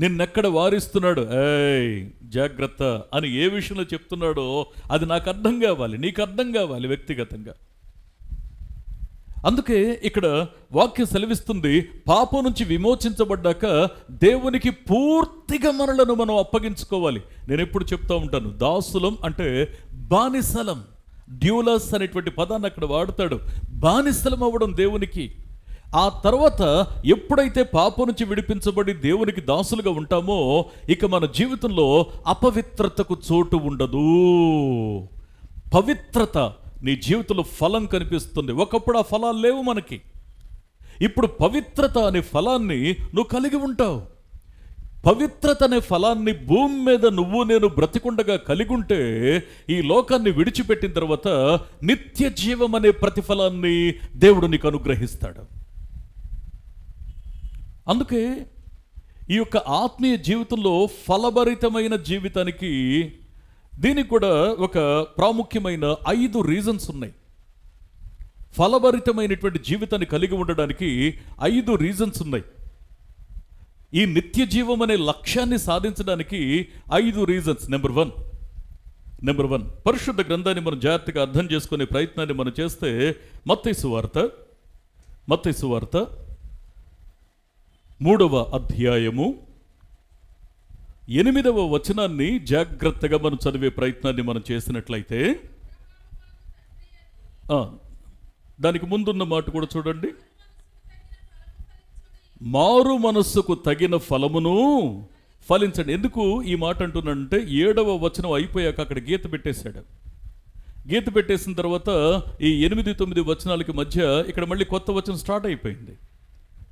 నిన్నెక్కడ వారిస్తున్నాడు, ఏయ్ జాగ్రత్త అని ఏ విషయంలో చెప్తున్నాడో అది నాకు అర్థం కావాలి, నీకు అర్థం కావాలి వ్యక్తిగతంగా. అందుకే ఇక్కడ వాక్యం సెలవిస్తుంది, పాపం నుంచి విమోచించబడ్డాక దేవునికి పూర్తిగా మనలను మనం అప్పగించుకోవాలి. నేను ఎప్పుడు చెప్తా ఉంటాను, దాసులం అంటే బానిసలం. డ్యూలస్ అనేటువంటి పదాన్ని అక్కడ వాడతాడు. బానిసలం అవ్వడం దేవునికి. ఆ తర్వాత ఎప్పుడైతే పాపం నుంచి విడిపించబడి దేవునికి దాసులుగా ఉంటామో, ఇక మన జీవితంలో అపవిత్రతకు చోటు ఉండదు. పవిత్రత నీ జీవితంలో ఫలం కనిపిస్తుంది. ఒకప్పుడు ఆ ఫలాలు లేవు మనకి. ఇప్పుడు పవిత్రత అనే ఫలాన్ని నువ్వు కలిగి ఉంటావు. పవిత్రత అనే ఫలాన్ని భూమి మీద నువ్వు నేను బ్రతికుండగా కలిగి ఉంటే, ఈ లోకాన్ని విడిచిపెట్టిన తర్వాత నిత్య జీవం అనే ప్రతిఫలాన్ని దేవుడు నీకు అనుగ్రహిస్తాడు. అందుకే ఈ యొక్క ఆత్మీయ జీవితంలో ఫలభరితమైన జీవితానికి దీనికి కూడా ఒక ప్రాముఖ్యమైన 5 రీజన్స్ ఉన్నాయి. ఫలభరితమైనటువంటి జీవితాన్ని కలిగి ఉండడానికి 5 రీజన్స్ ఉన్నాయి. ఈ నిత్య జీవం అనే లక్ష్యాన్ని సాధించడానికి 5 రీజన్స్. నెంబర్ వన్, పరిశుద్ధ గ్రంథాన్ని మనం జాగ్రత్తగా అర్థం చేసుకునే ప్రయత్నాన్ని మనం చేస్తే, మత్తయి సువార్త 3వ అధ్యాయము 8వ వచనాన్ని జాగ్రత్తగా మనం చదివే ప్రయత్నాన్ని మనం చేసినట్లయితే, దానికి ముందున్న మాట కూడా చూడండి. మారు మనస్సుకు తగిన ఫలమును ఫలించండి. ఎందుకు ఈ మాట అంటున్నాడంటే, 7వ వచనం అయిపోయాక అక్కడ గీత పెట్టేశాడు. గీత పెట్టేసిన తర్వాత ఈ 8-9 వచనాలకి మధ్య ఇక్కడ మళ్ళీ కొత్త వచనం స్టార్ట్ అయిపోయింది.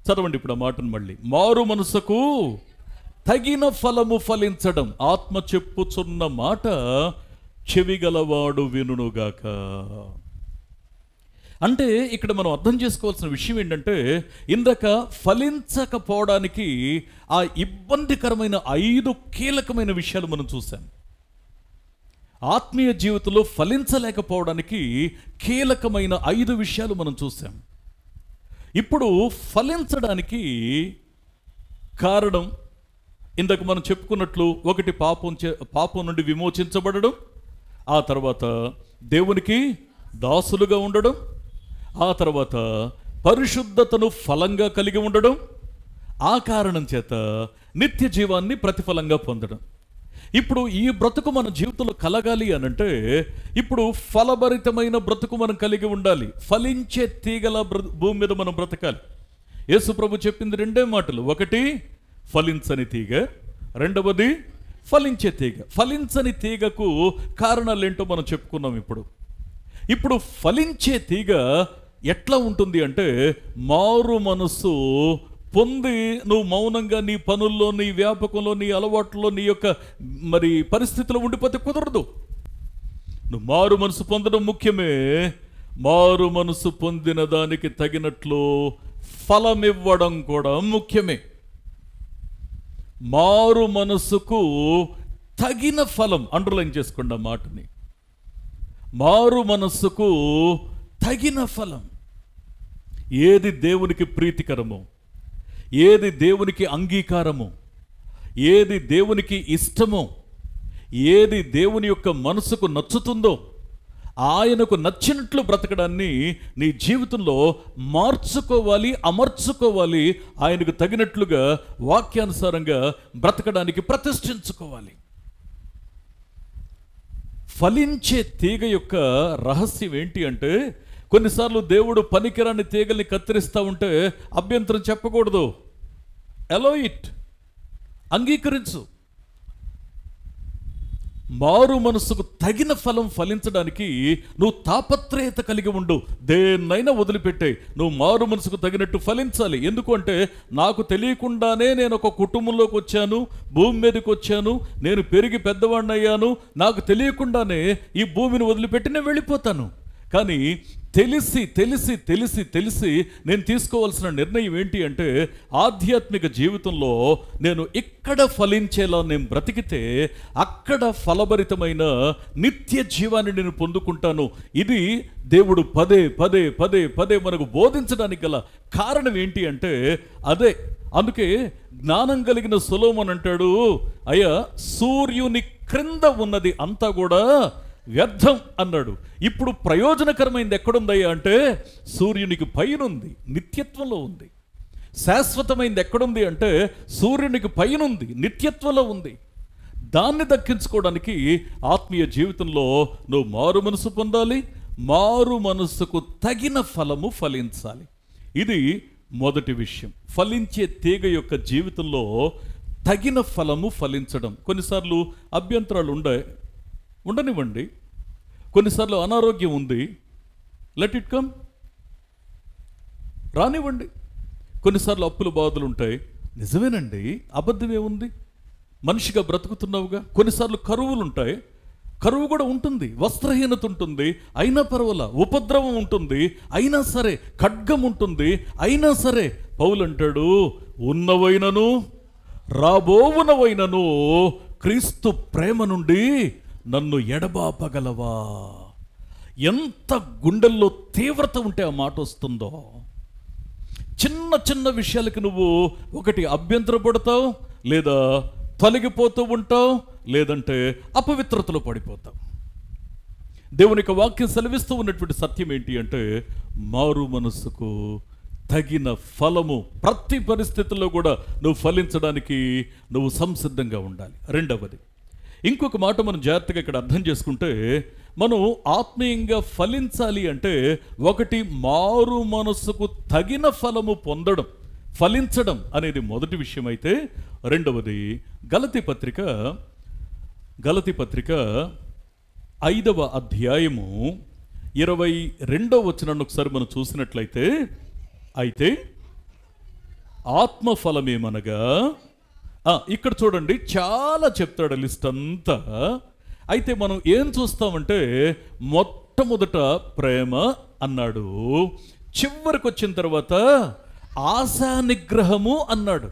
చదవండి ఇప్పుడు ఆ మాటను మళ్ళీ. మారు మనసుకు తగిన ఫలము ఫలించడం ఆత్మ చెప్పుచున్న మాట చెవిగలవాడు వినుగాక. అంటే ఇక్కడ మనం అర్థం చేసుకోవాల్సిన విషయం ఏంటంటే, ఇందాక ఫలించకపోవడానికి ఆ ఇబ్బందికరమైన 5 కీలకమైన విషయాలు మనం చూసాం. ఆత్మీయ జీవితంలో ఫలించలేకపోవడానికి కీలకమైన 5 విషయాలు మనం చూసాం. ఇప్పుడు ఫలించడానికి కారణం ఇందాక మనం చెప్పుకున్నట్లు, ఒకటి పాపం నుండి విమోచించబడడం, ఆ తర్వాత దేవునికి దాసులుగా ఉండడం, ఆ తర్వాత పరిశుద్ధతను ఫలంగా కలిగి ఉండడం, ఆ కారణం చేత నిత్య జీవాన్ని ప్రతిఫలంగా పొందడం. ఇప్పుడు ఈ బ్రతుకు మన జీవితంలో కలగాలి అనంటే ఇప్పుడు ఫలభరితమైన బ్రతుకు మనం కలిగి ఉండాలి. ఫలించే తీగల భూమి మీద మనం బ్రతకాలి. యేసు ప్రభు చెప్పింది 2 మాటలు. ఒకటి ఫలించని తీగ, రెండవది ఫలించే తీగ. ఫలించని తీగకు కారణాలు ఏంటో మనం చెప్పుకున్నాం. ఇప్పుడు ఫలించే తీగ ఎట్లా ఉంటుంది అంటే, మారు మనస్సు పొంది నువ్వు మౌనంగా నీ పనుల్లో, నీ వ్యాపకంలో, నీ అలవాట్లో, నీ యొక్క మరి పరిస్థితిలో ఉండిపోతే కుదరదు. నువ్వు మారు మనసు పొందడం ముఖ్యమే. మారు మనసు పొందిన దానికి తగినట్లు ఫలమివ్వడం కూడా ముఖ్యమే. మారు మనసుకు తగిన ఫలం, అండర్లైన్ చేసుకోండి ఆ మాటని. మారు మనస్సుకు తగిన ఫలం. ఏది దేవునికి ప్రీతికరమో, ఏది దేవునికి అంగీకారమో, ఏది దేవునికి ఇష్టమో, ఏది దేవుని యొక్క మనసుకు నచ్చుతుందో, ఆయనకు నచ్చినట్లు బ్రతకడాన్ని నీ జీవితంలో మార్చుకోవాలి, అమర్చుకోవాలి. ఆయనకు తగినట్లుగా వాక్యానుసారంగా బ్రతకడానికి ప్రతిష్ఠించుకోవాలి. ఫలించే తీగ యొక్క రహస్యం ఏంటి అంటే, కొన్నిసార్లు దేవుడు పనికిరాని తీగల్ని కత్తిరిస్తూ ఉంటే అభ్యంతరం చెప్పకూడదు. అలో ఇట్, అంగీకరించు. మారు మనసుకు తగిన ఫలం ఫలించడానికి నువ్వు తాపత్రయత కలిగి ఉండు. దేన్నైనా వదిలిపెట్టే, నువ్వు మారు మనసుకు తగినట్టు ఫలించాలి. ఎందుకు అంటే, నాకు తెలియకుండానే నేను ఒక కుటుంబంలోకి వచ్చాను, భూమి మీదకి వచ్చాను, నేను పెరిగి పెద్దవాడిని అయ్యాను. నాకు తెలియకుండానే ఈ భూమిని వదిలిపెట్టి నేను వెళ్ళిపోతాను. కానీ తెలిసి తెలిసి తెలిసి తెలిసి నేను తీసుకోవాల్సిన నిర్ణయం ఏంటి అంటే, ఆధ్యాత్మిక జీవితంలో నేను ఇక్కడ ఫలించేలా నేను బ్రతికితే అక్కడ ఫలభరితమైన నిత్య జీవాన్ని నేను పొందుకుంటాను. ఇది దేవుడు పదే పదే పదే పదే మనకు బోధించడానికి గల కారణం ఏంటి అంటే అదే. అందుకే జ్ఞానం కలిగిన సొలొమోను అంటాడు, అయ్యా సూర్యుని క్రింద ఉన్నది అంతా కూడా వ్యర్థం అన్నాడు. ఇప్పుడు ప్రయోజనకరమైనది ఎక్కడుందయ్యా అంటే సూర్యునికి పైనుంది, నిత్యత్వంలో ఉంది. శాశ్వతమైనది ఎక్కడుంది అంటే సూర్యునికి పైనుంది, నిత్యత్వంలో ఉంది. దాన్ని దక్కించుకోవడానికి ఆత్మీయ జీవితంలో నువ్వు మారు మనసు పొందాలి, మారు మనసుకు తగిన ఫలము ఫలించాలి. ఇది మొదటి విషయం. ఫలించే తీగ యొక్క జీవితంలో తగిన ఫలము ఫలించడం. కొన్నిసార్లు అభ్యంతరాలు ఉండనివ్వండి. కొన్నిసార్లు అనారోగ్యం ఉంది, లెట్ ఇట్ కమ్, రానివ్వండి. కొన్నిసార్లు అప్పుల బాధలు ఉంటాయి, నిజమేనండి, అబద్ధమే ఉంది, మనిషిగా బ్రతుకుతున్నావుగా. కొన్నిసార్లు కరువులు ఉంటాయి, కరువు కూడా ఉంటుంది, వస్త్రహీనత ఉంటుంది, అయినా పర్వాలా. ఉపద్రవం ఉంటుంది, అయినా సరే. ఖడ్గం ఉంటుంది, అయినా సరే. పౌలు అంటాడు, ఉన్నవైనను రాబోవునవైనను క్రీస్తు ప్రేమ నుండి నన్ను ఎడబాపగలవా. ఎంత గుండెల్లో తీవ్రత ఉంటే ఆ మాట వస్తుందో. చిన్న చిన్న విషయాలకి నువ్వు ఒకటి అభ్యంతరపడతావు, లేదా తొలగిపోతూ ఉంటావు, లేదంటే అపవిత్రతలో పడిపోతావు. దేవుని యొక్క వాక్యం సెలవిస్తూ ఉన్నటువంటి సత్యం ఏంటి అంటే, మారు మనస్సుకు తగిన ఫలము. ప్రతి పరిస్థితుల్లో కూడా నువ్వు ఫలించడానికి నువ్వు సంసిద్ధంగా ఉండాలి. రెండవది, ఇంకొక మాట మనం జాగ్రత్తగా ఇక్కడ అర్థం చేసుకుంటే, మనం ఆత్మీయంగా ఫలించాలి అంటే ఒకటి మారు మనస్సుకు తగిన ఫలము పొందడం, ఫలించడం అనేది మొదటి విషయం అయితే, రెండవది గలతీ పత్రిక 5వ అధ్యాయము 22వ వచనాన్ని ఒకసారి మనం చూసినట్లయితే, అయితే ఆత్మఫలమేమనగా, ఇక్కడ చూడండి చాలా చెప్తాడు లిస్ట్ అంతా. అయితే మనం ఏం చూస్తామంటే మొట్టమొదట ప్రేమ అన్నాడు, చివరికి వచ్చిన తర్వాత ఆశా నిగ్రహము అన్నాడు.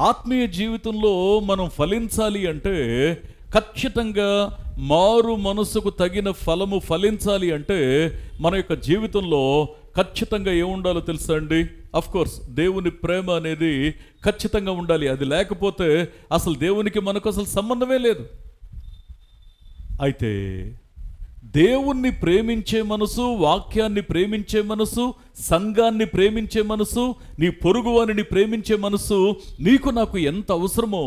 ఆత్మీయ జీవితంలో మనం ఫలించాలి అంటే ఖచ్చితంగా మారు మనసుకు తగిన ఫలము ఫలించాలి అంటే మన యొక్క జీవితంలో ఖచ్చితంగా ఏముండాలో తెలుసా అండి? కోర్స్ దేవుని ప్రేమ అనేది ఖచ్చితంగా ఉండాలి. అది లేకపోతే అసలు దేవునికి మనకు అసలు సంబంధమే లేదు. అయితే దేవుణ్ణి ప్రేమించే మనసు, వాక్యాన్ని ప్రేమించే మనసు, సంఘాన్ని ప్రేమించే మనసు, నీ పొరుగువానిని ప్రేమించే మనసు నీకు నాకు ఎంత అవసరమో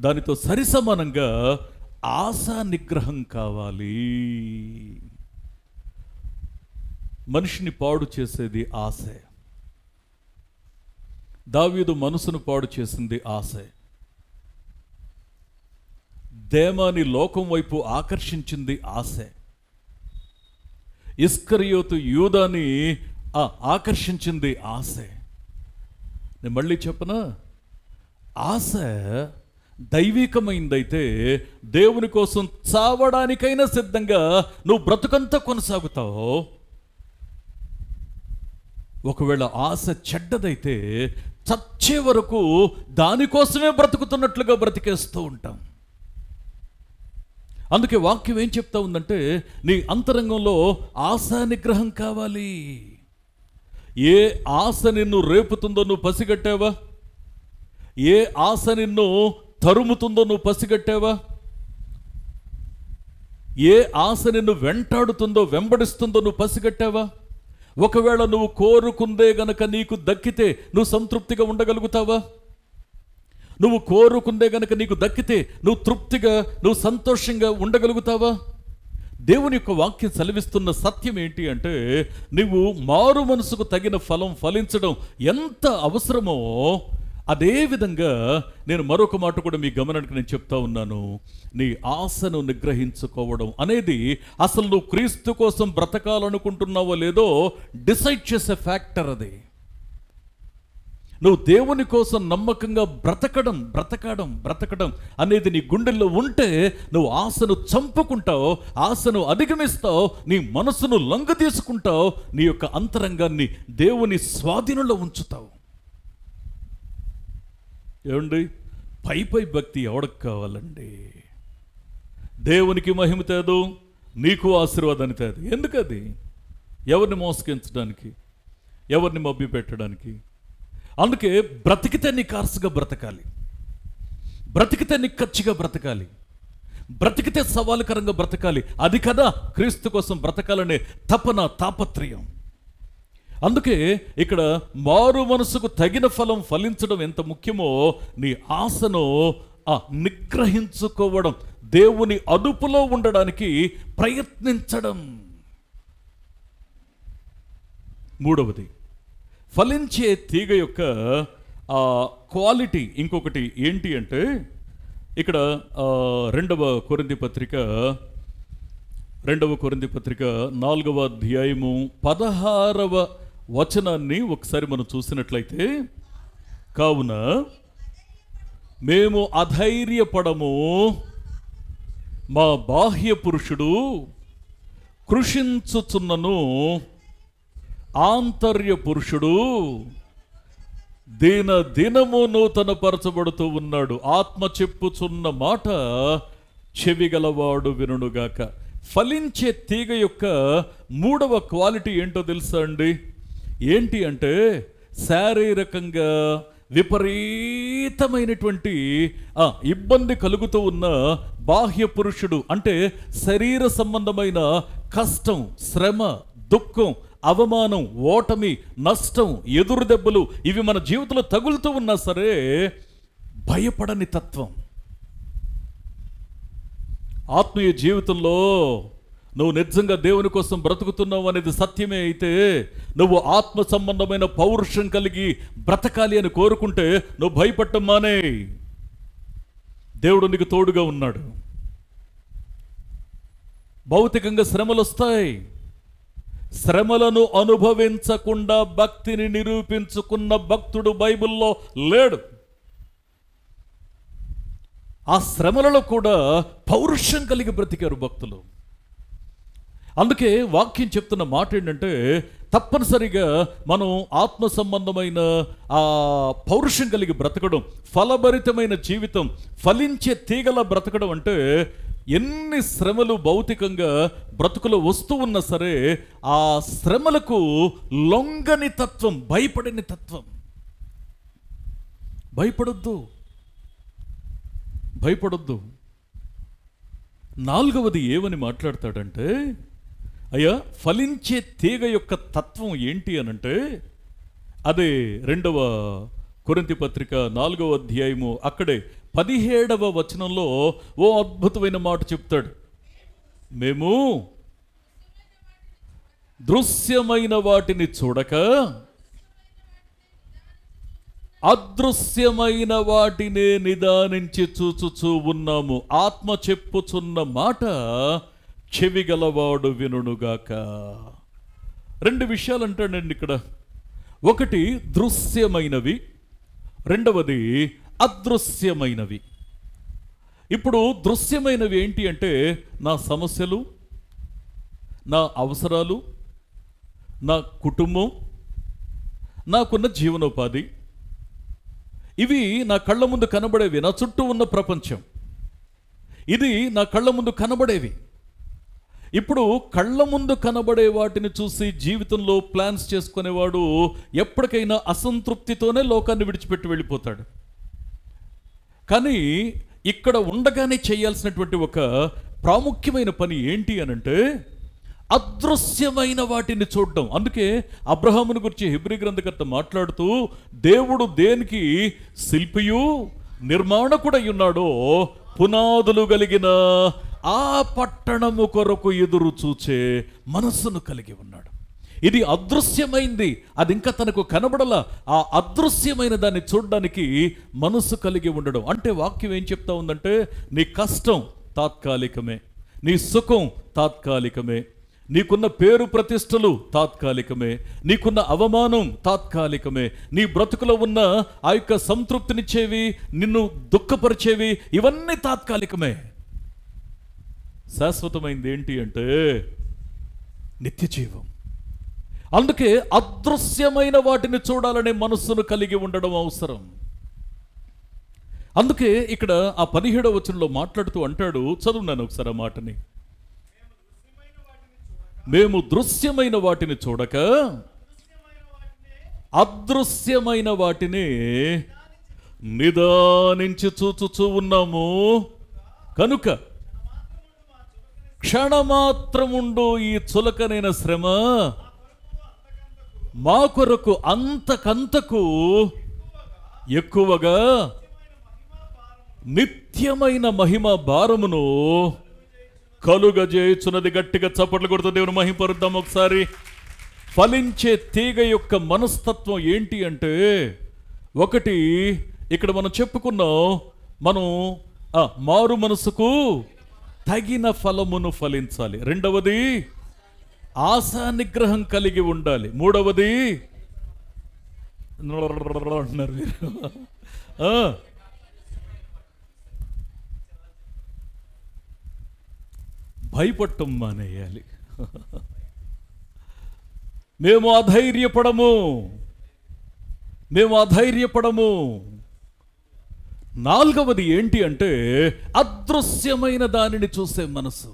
దానితో సరిసమానంగా ఆశా నిగ్రహం కావాలి. మనిషిని పాడు చేసేది ఆశే. దావీదు మనసును పాడు చేసింది ఆశే. దేమాని లోకం వైపు ఆకర్షించింది ఆశే. ఇస్కరియోతు యూదాని ఆకర్షించింది ఆశే. నేను మళ్ళీ చెప్పనా, ఆశ దైవికమైందైతే దేవుని కోసం చావడానికైనా సిద్ధంగా నువ్వు బ్రతుకంతా కొనసాగుతావు. ఒకవేళ ఆశ చెడ్డదైతే చచ్చే వరకు దానికోసమే బ్రతుకుతున్నట్లుగా బ్రతికేస్తూ ఉంటాం. అందుకే వాక్యం ఏం చెప్తా ఉందంటే నీ అంతరంగంలో ఆశా నిగ్రహం కావాలి. ఏ ఆశ నిన్ను రేపుతుందో నువ్వు పసిగట్టావా? ఏ ఆశ నిన్ను తరుముతుందో నువ్వు పసిగట్టావా? ఏ ఆశ నిన్ను వెంటాడుతుందో వెంబడిస్తుందో నువ్వు పసిగట్టావా? ఒకవేళ నువ్వు కోరుకుందే గనక నీకు దక్కితే నువ్వు సంతృప్తిగా ఉండగలుగుతావా? నువ్వు కోరుకుందే గనక నీకు దక్కితే నువ్వు తృప్తిగా, నువ్వు సంతోషంగా ఉండగలుగుతావా? దేవుని యొక్క వాక్యం సెలవిస్తున్న సత్యం ఏంటి అంటే నువ్వు మారు మనసుకు తగిన ఫలం ఫలించడం ఎంత అవసరమో అదే విధంగా నేను మరొక మాట కూడా మీ గమనానికి నేను చెప్తా ఉన్నాను. నీ ఆశను నిగ్రహించుకోవడం అనేది అసలు నువ్వు క్రీస్తు కోసం బ్రతకాలనుకుంటున్నావో లేదో డిసైడ్ చేసే ఫ్యాక్టర్ అది. నువ్వు దేవుని కోసం నమ్మకంగా బ్రతకడం అనేది నీ గుండెల్లో ఉంటే నువ్వు ఆశను చంపుకుంటావు, ఆశను అధిగమిస్తావు, నీ మనసును లొంగ తీసుకుంటావు, నీ యొక్క అంతరంగాన్ని దేవుని స్వాధీనంలో ఉంచుతావు. ఏమండి, పై భక్తి ఎవరికి కావాలండి? దేవునికి మహిమ తేదు, నీకు ఆశీర్వాదాన్ని తేదు. ఎందుకది? ఎవరిని మోసగించడానికి, ఎవరిని మభ్య పెట్టడానికి. అందుకే బ్రతికితే నీ కార్సుగా బ్రతకాలి, బ్రతికితే నీ ఖర్చుగా బ్రతకాలి, బ్రతికితే సవాలుకరంగా బ్రతకాలి. అది కదా క్రీస్తు కోసం బ్రతకాలనే తపన, తాపత్రయం. అందుకే ఇక్కడ మారు మనసుకు తగిన ఫలం ఫలించడం ఎంత ముఖ్యమో నీ ఆశను నిగ్రహించుకోవడం, దేవుని అదుపులో ఉండడానికి ప్రయత్నించడం. మూడవది, ఫలించే తీగ యొక్క క్వాలిటీ ఇంకొకటి ఏంటి అంటే ఇక్కడ 2వ కొరింథీ పత్రిక 4వ అధ్యాయము 16వ వచనాన్ని ఒకసారి మనం చూసినట్లయితే, కావున మేము అధైర్యపడము, మా బాహ్య పురుషుడు కృషించుచున్నను, ఆంతర్య పురుషుడు దినము నూతన పరచబడుతూ ఉన్నాడు. ఆత్మ చెప్పుచున్న మాట చెవిగలవాడు వినుగాక. ఫలించే తీగ యొక్క 3వ క్వాలిటీ ఏంటో తెలుసా అండి? ఏంటి అంటే శారీరకంగా విపరీతమైనటువంటి ఇబ్బంది కలుగుతూ ఉన్న బాహ్య పురుషుడు అంటే శరీర సంబంధమైన కష్టం, శ్రమ, దుఃఖం, అవమానం, ఓటమి, నష్టం, ఎదురు దెబ్బలు ఇవి మన జీవితంలో తగులుతూ ఉన్నా సరే భయపడని తత్వం. ఆత్మీయ జీవితంలో నువ్వు నిజంగా దేవుని కోసం బ్రతుకుతున్నావు అనేది సత్యమే అయితే నువ్వు ఆత్మ సంబంధమైన పౌరుషం కలిగి బ్రతకాలి అని కోరుకుంటే నువ్వు భయపడటం మానే. దేవుడు నీకు తోడుగా ఉన్నాడు. భౌతికంగా శ్రమలు వస్తాయి. శ్రమలను అనుభవించకుండా భక్తిని నిరూపించుకున్న భక్తుడు బైబిల్లో లేడు. ఆ శ్రమలలో కూడా పౌరుషం కలిగి బ్రతికారు భక్తులు. అందుకే వాక్యం చెప్తున్న మాట ఏంటంటే, తప్పనిసరిగా మనం ఆత్మ సంబంధమైన ఆ పౌరుషం కలిగి బ్రతకడం, ఫలభరితమైన జీవితం, ఫలించే తీగల బ్రతకడం అంటే, ఎన్ని శ్రమలు భౌతికంగా బ్రతుకులో వస్తూ ఉన్నా సరే ఆ శ్రమలకు లొంగని తత్వం, భయపడని తత్వం. భయపడొద్దు. నాలుగవది ఏమని మాట్లాడతాడంటే, అయ్యా ఫలించే తీగ యొక్క తత్వం ఏంటి అనంటే, అదే 2వ కొరింథీ పత్రిక 4వ అధ్యాయము అక్కడే 17వ వచనంలో ఓ అద్భుతమైన మాట చెప్తాడు. మేము దృశ్యమైన వాటిని చూడక అదృశ్యమైన వాటినే నిదానించి చూచుచూ ఉన్నాము. ఆత్మ చెప్పుచున్న మాట చెవిగలవాడు వినుగాక. 2 విషయాలు అంటాడండి ఇక్కడ. ఒకటి దృశ్యమైనవి, రెండవది అదృశ్యమైనవి. ఇప్పుడు దృశ్యమైనవి ఏంటి అంటే, నా సమస్యలు, నా అవసరాలు, నా కుటుంబం, నాకున్న జీవనోపాధి, ఇవి నా కళ్ళ ముందు కనబడేవి. నా చుట్టూ ఉన్న ప్రపంచం, ఇది నా కళ్ళ ముందు కనబడేవి. ఇప్పుడు కళ్ళ ముందు కనబడే వాటిని చూసి జీవితంలో ప్లాన్స్ చేసుకునేవాడు ఎప్పటికైనా అసంతృప్తితోనే లోకాన్ని విడిచిపెట్టి వెళ్ళిపోతాడు. కానీ ఇక్కడ ఉండగానే చేయాల్సినటువంటి ఒక ప్రాముఖ్యమైన పని ఏంటి అనంటే, అదృశ్యమైన వాటిని చూడడం. అందుకే అబ్రహామును గురించి హెబ్రీ గ్రంథకర్త మాట్లాడుతూ, దేవుడు దేనికి శిల్పియు నిర్మాణకుడై ఉన్నాడో పునాదులు కలిగిన ఆ పట్టణము కొరకు ఎదురు చూచే మనస్సును కలిగి ఉన్నాడు. ఇది అదృశ్యమైంది, అది ఇంకా తనకు కనబడలా. ఆ అదృశ్యమైన దాన్ని చూడడానికి మనస్సు కలిగి ఉండడం అంటే, వాక్యం ఏం చెప్తా ఉందంటే, నీ కష్టం తాత్కాలికమే, నీ సుఖం తాత్కాలికమే, నీకున్న పేరు ప్రతిష్టలు తాత్కాలికమే, నీకున్న అవమానం తాత్కాలికమే, నీ బ్రతుకులో ఉన్న ఆ యొక్క సంతృప్తినిచ్చేవి, నిన్ను దుఃఖపరిచేవి, ఇవన్నీ తాత్కాలికమే. శాశ్వతమైంది ఏంటి అంటే నిత్య జీవం. అందుకే అదృశ్యమైన వాటిని చూడాలనే మనస్సును కలిగి ఉండడం అవసరం. అందుకే ఇక్కడ ఆ 17వ వచనంలో మాట్లాడుతూ అంటాడు, చదువున్నాను ఒకసారి ఆ మాటని. మేము దృశ్యమైన వాటిని చూడక అదృశ్యమైన వాటిని నిదానించి చూచుచూ ఉన్నాము. కనుక క్షణమాత్రముండు ఈ చులకనైన శ్రమ మా కొరకు అంతకంతకు ఎక్కువగా నిత్యమైన మహిమ భారమును కలుగజేయుచున్నది. గట్టిగా చప్పట్లు కొడుతూ దేవుని మహిమపరుద్దాం ఒకసారి. ఫలించే తీగ యొక్క మనస్తత్వం ఏంటి అంటే, ఒకటి ఇక్కడ మనం చెప్పుకున్నాం, మనం మారు మనసుకు తగిన ఫలమును ఫలించాలి. రెండవది ఆశా నిగ్రహం కలిగి ఉండాలి. మూడవది అంటున్నారు మీరు, భయపడటం మానేయాలి. మేము అధైర్యపడము. నాలుగవది ఏంటి అంటే, అదృశ్యమైన దానిని చూసే మనసు.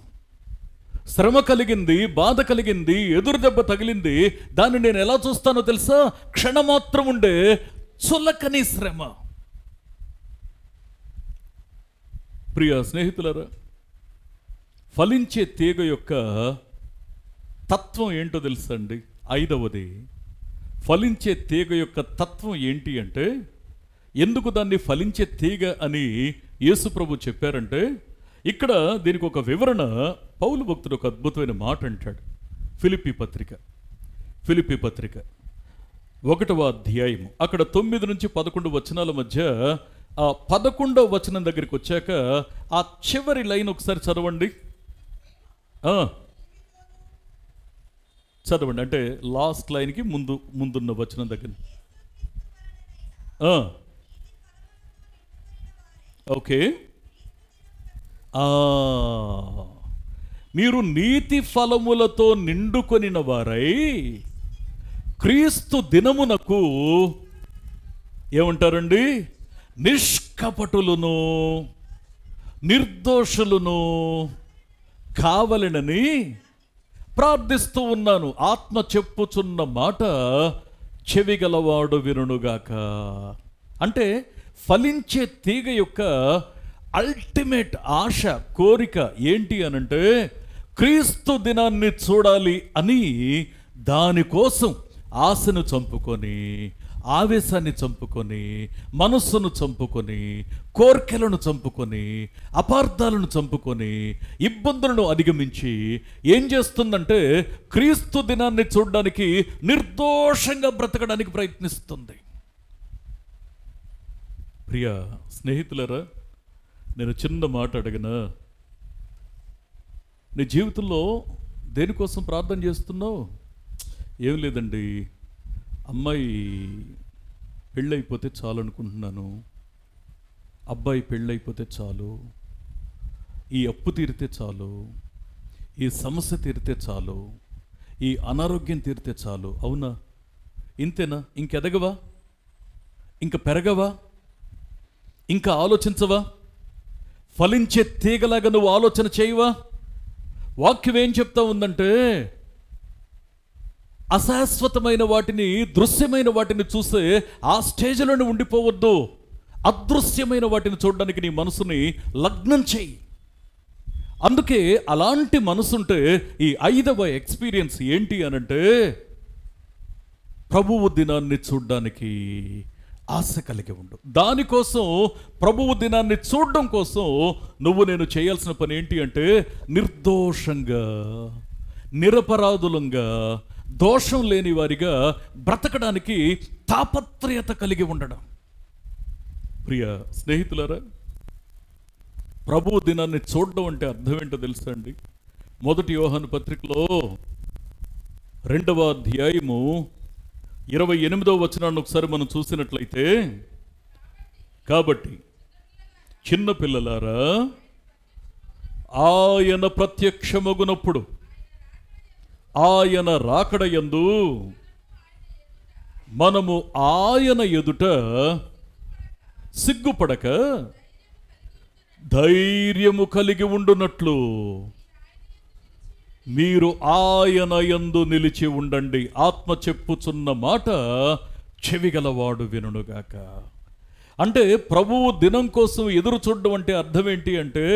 శ్రమ కలిగింది, బాధ కలిగింది, ఎదురు దెబ్బ తగిలింది, దాన్ని నేను ఎలా చూస్తానో తెలుసా? క్షణమాత్రం ఉండే చులకని శ్రమ. ప్రియ స్నేహితులారా, ఫలించే తీగ యొక్క తత్వం ఏంటో తెలుసా అండి? ఐదవది, ఫలించే తీగ యొక్క తత్వం ఏంటి అంటే, ఎందుకు దాన్ని ఫలించే తీగ అని యేసు ప్రభు చెప్పారంటే, ఇక్కడ దీనికి ఒక వివరణ పౌలు భక్తుడు ఒక అద్భుతమైన మాట అంటాడు. ఫిలిప్పీ పత్రిక 1వ అధ్యాయము అక్కడ 9 నుంచి 11 వచనాల మధ్య ఆ 11వ వచనం దగ్గరికి వచ్చాక ఆ చివరి లైన్ ఒకసారి చదవండి. చదవండి, అంటే లాస్ట్ లైన్కి ముందున్న వచనం దగ్గర. ఓకే. మీరు నీతి ఫలములతో నిండుకొనిన వారై క్రీస్తు దినమునకు ఏమంటారండి? నిష్కపటులను నిర్దోషులను కావలెనని ప్రార్థిస్తూ ఉన్నాను. ఆత్మ చెప్పుచున్న మాట చెవిగలవాడు వినుగాక. అంటే ఫలించే తీగ యొక్క అల్టిమేట్ ఆశ, కోరిక ఏంటి అనంటే క్రీస్తు దినాన్ని చూడాలి అని దానికోసం ఆశను చంపుకొని, ఆవేశాన్ని చంపుకొని, మనస్సును చంపుకొని, కోర్కెలను చంపుకొని, అపార్థాలను చంపుకొని, ఇబ్బందులను అధిగమించి ఏం చేస్తుందంటే క్రీస్తు దినాన్ని చూడడానికి నిర్దోషంగా బ్రతకడానికి ప్రయత్నిస్తుంది. ప్రియ స్నేహితులరా, నేను చిన్న మాట అడిగినా, నీ జీవితంలో దేనికోసం ప్రార్థన చేస్తున్నావు? ఏం లేదండి, అమ్మాయి పెళ్ళైపోతే చాలు అనుకుంటున్నాను, అబ్బాయి పెళ్ళైపోతే చాలు, ఈ అప్పు తీరితే చాలు, ఈ సమస్య తీరితే చాలు, ఈ అనారోగ్యం తీరితే చాలు. అవునా? ఇంతేనా? ఇంకెదగవా? ఇంక పెరగవా? ఇంకా ఆలోచించవా? ఫలించే తీగలాగా నువ్వు ఆలోచన చేయవా? వాక్యం ఏం చెప్తా ఉందంటే అశాశ్వతమైన వాటిని, దృశ్యమైన వాటిని చూస్తే ఆ స్టేజ్లోనే ఉండిపోవద్దు. అదృశ్యమైన వాటిని చూడడానికి నీ మనసుని లగ్నం చేయి. అందుకే అలాంటి మనసుంటే ఈ 5వ ఎక్స్పీరియన్స్ ఏంటి అనంటే ప్రభువు దినాన్ని చూడ్డానికి ఆశ కలిగి ఉండు. దానికోసం, ప్రభువు దినాన్ని చూడడం కోసం నేను చేయాల్సిన పని ఏంటి అంటే నిర్దోషంగా, నిరపరాధులంగా, దోషం లేని వారిగా బ్రతకడానికి తాపత్రయత కలిగి ఉండడం. ప్రియ స్నేహితులారా, ప్రభువు దినాన్ని చూడడం అంటే అర్థం ఏంటో తెలుసా అండి? 1 యోహాను పత్రికలో 2వ అధ్యాయము 28వ వచనాన్ని ఒకసారి మనం చూసినట్లయితే, కాబట్టి చిన్న పిల్లలారా, ఆయన ప్రత్యక్షమగునప్పుడు, ఆయన రాకడ యందు మనము ఆయన ఎదుట సిగ్గుపడక ధైర్యము కలిగి ఉండునట్లు మీరు ఆయన యందు నిలిచి ఉండండి. ఆత్మ చెప్పుచున్న మాట చెవిగలవాడు వినుగాక. అంటే ప్రభువు దినం కోసం ఎదురు చూడడం అంటే అర్థం ఏంటి అంటే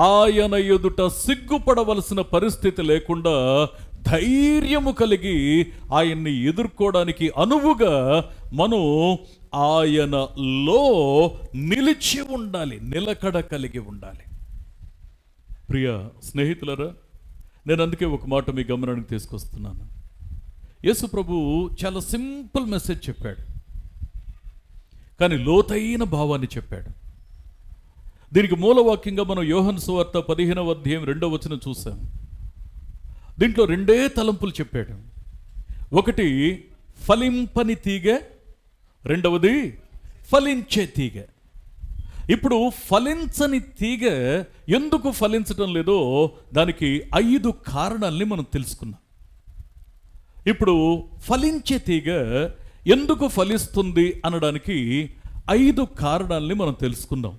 ఆయన ఎదుట సిగ్గుపడవలసిన పరిస్థితి లేకుండా ధైర్యము కలిగి ఆయన్ని ఎదుర్కోవడానికి అనువుగా మనం ఆయనలో నిలిచి ఉండాలి, నిలకడ కలిగి ఉండాలి. ప్రియ స్నేహితులరా, నేను అందుకే ఒక మాట మీ గమనానికి తీసుకొస్తున్నాను. యేసు ప్రభువు చాలా సింపుల్ మెసేజ్ చెప్పాడు, కానీ లోతైన భావాన్ని చెప్పాడు. దీనికి మూలవాక్యంగా మనం యోహాను సువార్త 15వ అధ్యాయం 2వ వచనం చూసాం. దీంట్లో 2 తలంపులు చెప్పాడు. ఒకటి ఫలింపని తీగ, రెండవది ఫలించే తీగ. ఇప్పుడు ఫలించని తీగ ఎందుకు ఫలించటం లేదో దానికి 5 కారణాలని మనం తెలుసుకున్నాం. ఇప్పుడు ఫలించే తీగ ఎందుకు ఫలిస్తుంది అనడానికి 5 కారణాలని మనం తెలుసుకుందాం.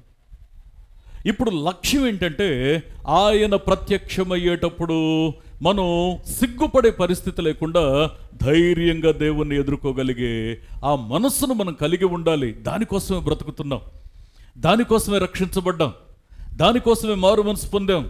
ఇప్పుడు లక్ష్యం ఏంటంటే ఆయన ప్రత్యక్షమయ్యేటప్పుడు మనం సిగ్గుపడే పరిస్థితి లేకుండా ధైర్యంగా దేవుణ్ణి ఎదుర్కోగలిగే ఆ మనస్సును మనం కలిగి ఉండాలి. దానికోసమే బ్రతుకుతున్నాం, దానికోసమే రక్షించబడ్డాం, దానికోసమే మారు మనసు పొందాం,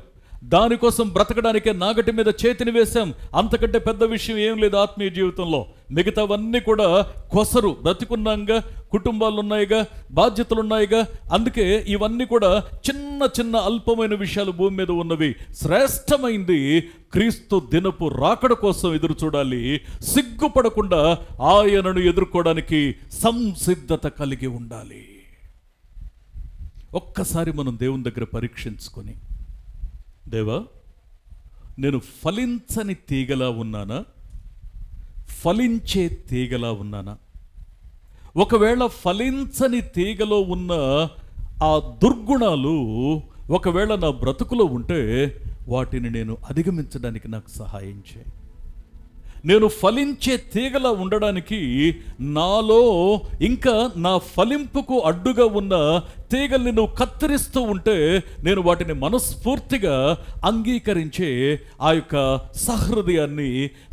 దానికోసం బ్రతకడానికే నాగటి మీద చేతిని వేశాం. అంతకంటే పెద్ద విషయం ఏం లేదు ఆత్మీయ జీవితంలో. మిగతావన్నీ కూడా కొసరు. బ్రతికున్నాంగా, కుటుంబాలు ఉన్నాయిగా, బాధ్యతలు ఉన్నాయిగా. అందుకే ఇవన్నీ కూడా చిన్న చిన్న అల్పమైన విషయాలు భూమి మీద ఉన్నవి. శ్రేష్టమైంది క్రీస్తు దినపు రాకడ కోసం ఎదురు చూడాలి. సిగ్గుపడకుండా ఆయనను ఎదుర్కోవడానికి సంసిద్ధత కలిగి ఉండాలి. ఒక్కసారి మనం దేవుని దగ్గర పరీక్షించుకొని, దేవా నేను ఫలించని తీగలా ఉన్నానా, ఫలించే తీగలా ఉన్నానా? ఒకవేళ ఫలించని తీగలో ఉన్న ఆ దుర్గుణాలు ఒకవేళ నా బ్రతుకులో ఉంటే వాటిని నేను అధిగమించడానికి నాకు సహాయం చేయి. నేను ఫలించే తీగలా ఉండడానికి నాలో ఇంకా నా ఫలింపుకు అడ్డుగా ఉన్న తీగల్ని నువ్వు కత్తిరిస్తూ ఉంటే నేను వాటిని మనస్ఫూర్తిగా అంగీకరించే ఆ యొక్క సహృదయాన్ని,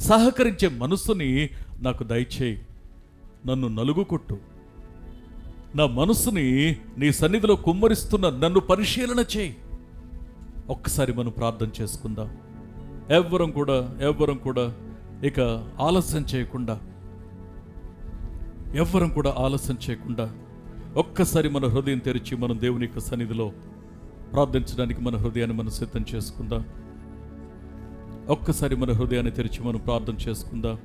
సహకరించే మనసుని నాకు దయచేయి. నన్ను నలుగు కొట్టు, నా మనసుని నీ సన్నిధిలో కుమ్మరిస్తున్న నన్ను పరిశీలన చేయి. ఒక్కసారి మనం ప్రార్థన చేసుకుందాం. ఎవ్వరం కూడా ఇక ఆలస్యం చేయకుండా ఒక్కసారి మన హృదయం తెరిచి మనం దేవుని యొక్క సన్నిధిలో ప్రార్థించడానికి మన హృదయాన్ని మనం సిద్ధం చేసుకుందాం. ఒక్కసారి మన హృదయాన్ని తెరిచి మనం ప్రార్థన చేసుకుందాం.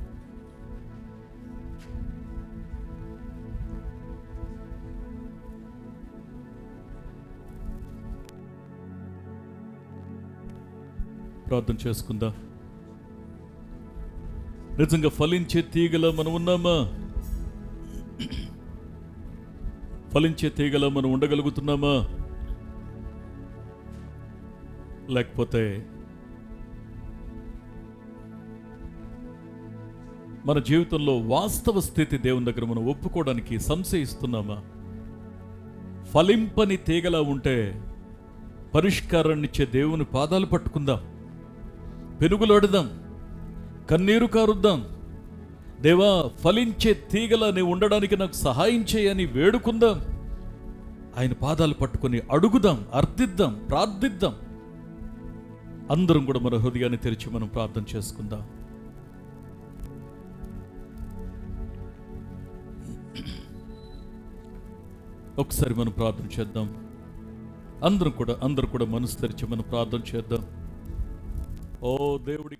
ప్రార్థన చేసుకుందాం. నిజంగా ఫలించే తీగలా మనం ఉన్నామా? ఫలించే తీగలా మనం ఉండగలుగుతున్నామా? లేకపోతే మన జీవితంలో వాస్తవ స్థితి దేవుని దగ్గర మనం ఒప్పుకోవడానికి సంశయిస్తున్నామా? ఫలింపని తీగలా ఉంటే పరిష్కారాన్నిచ్చే దేవుని పాదాలు పట్టుకుందాం, పెనుగులాడుదాం, కన్నీరు కారుద్దాం. దేవా, ఫలించే తీగలా నీవు ఉండడానికి నాకు సహాయం చేయని వేడుకుందాం. ఆయన పాదాలు పట్టుకొని అడుగుదాం, అర్థిద్దాం, ప్రార్థిద్దాం. అందరం కూడా మన హృదయాన్ని తెరిచి మనం ప్రార్థన చేసుకుందాం. ఒకసారి మనం ప్రార్థన చేద్దాం. అందరూ కూడా మనసు తెరిచి మనం ప్రార్థన చేద్దాం. ఓ దేవుడి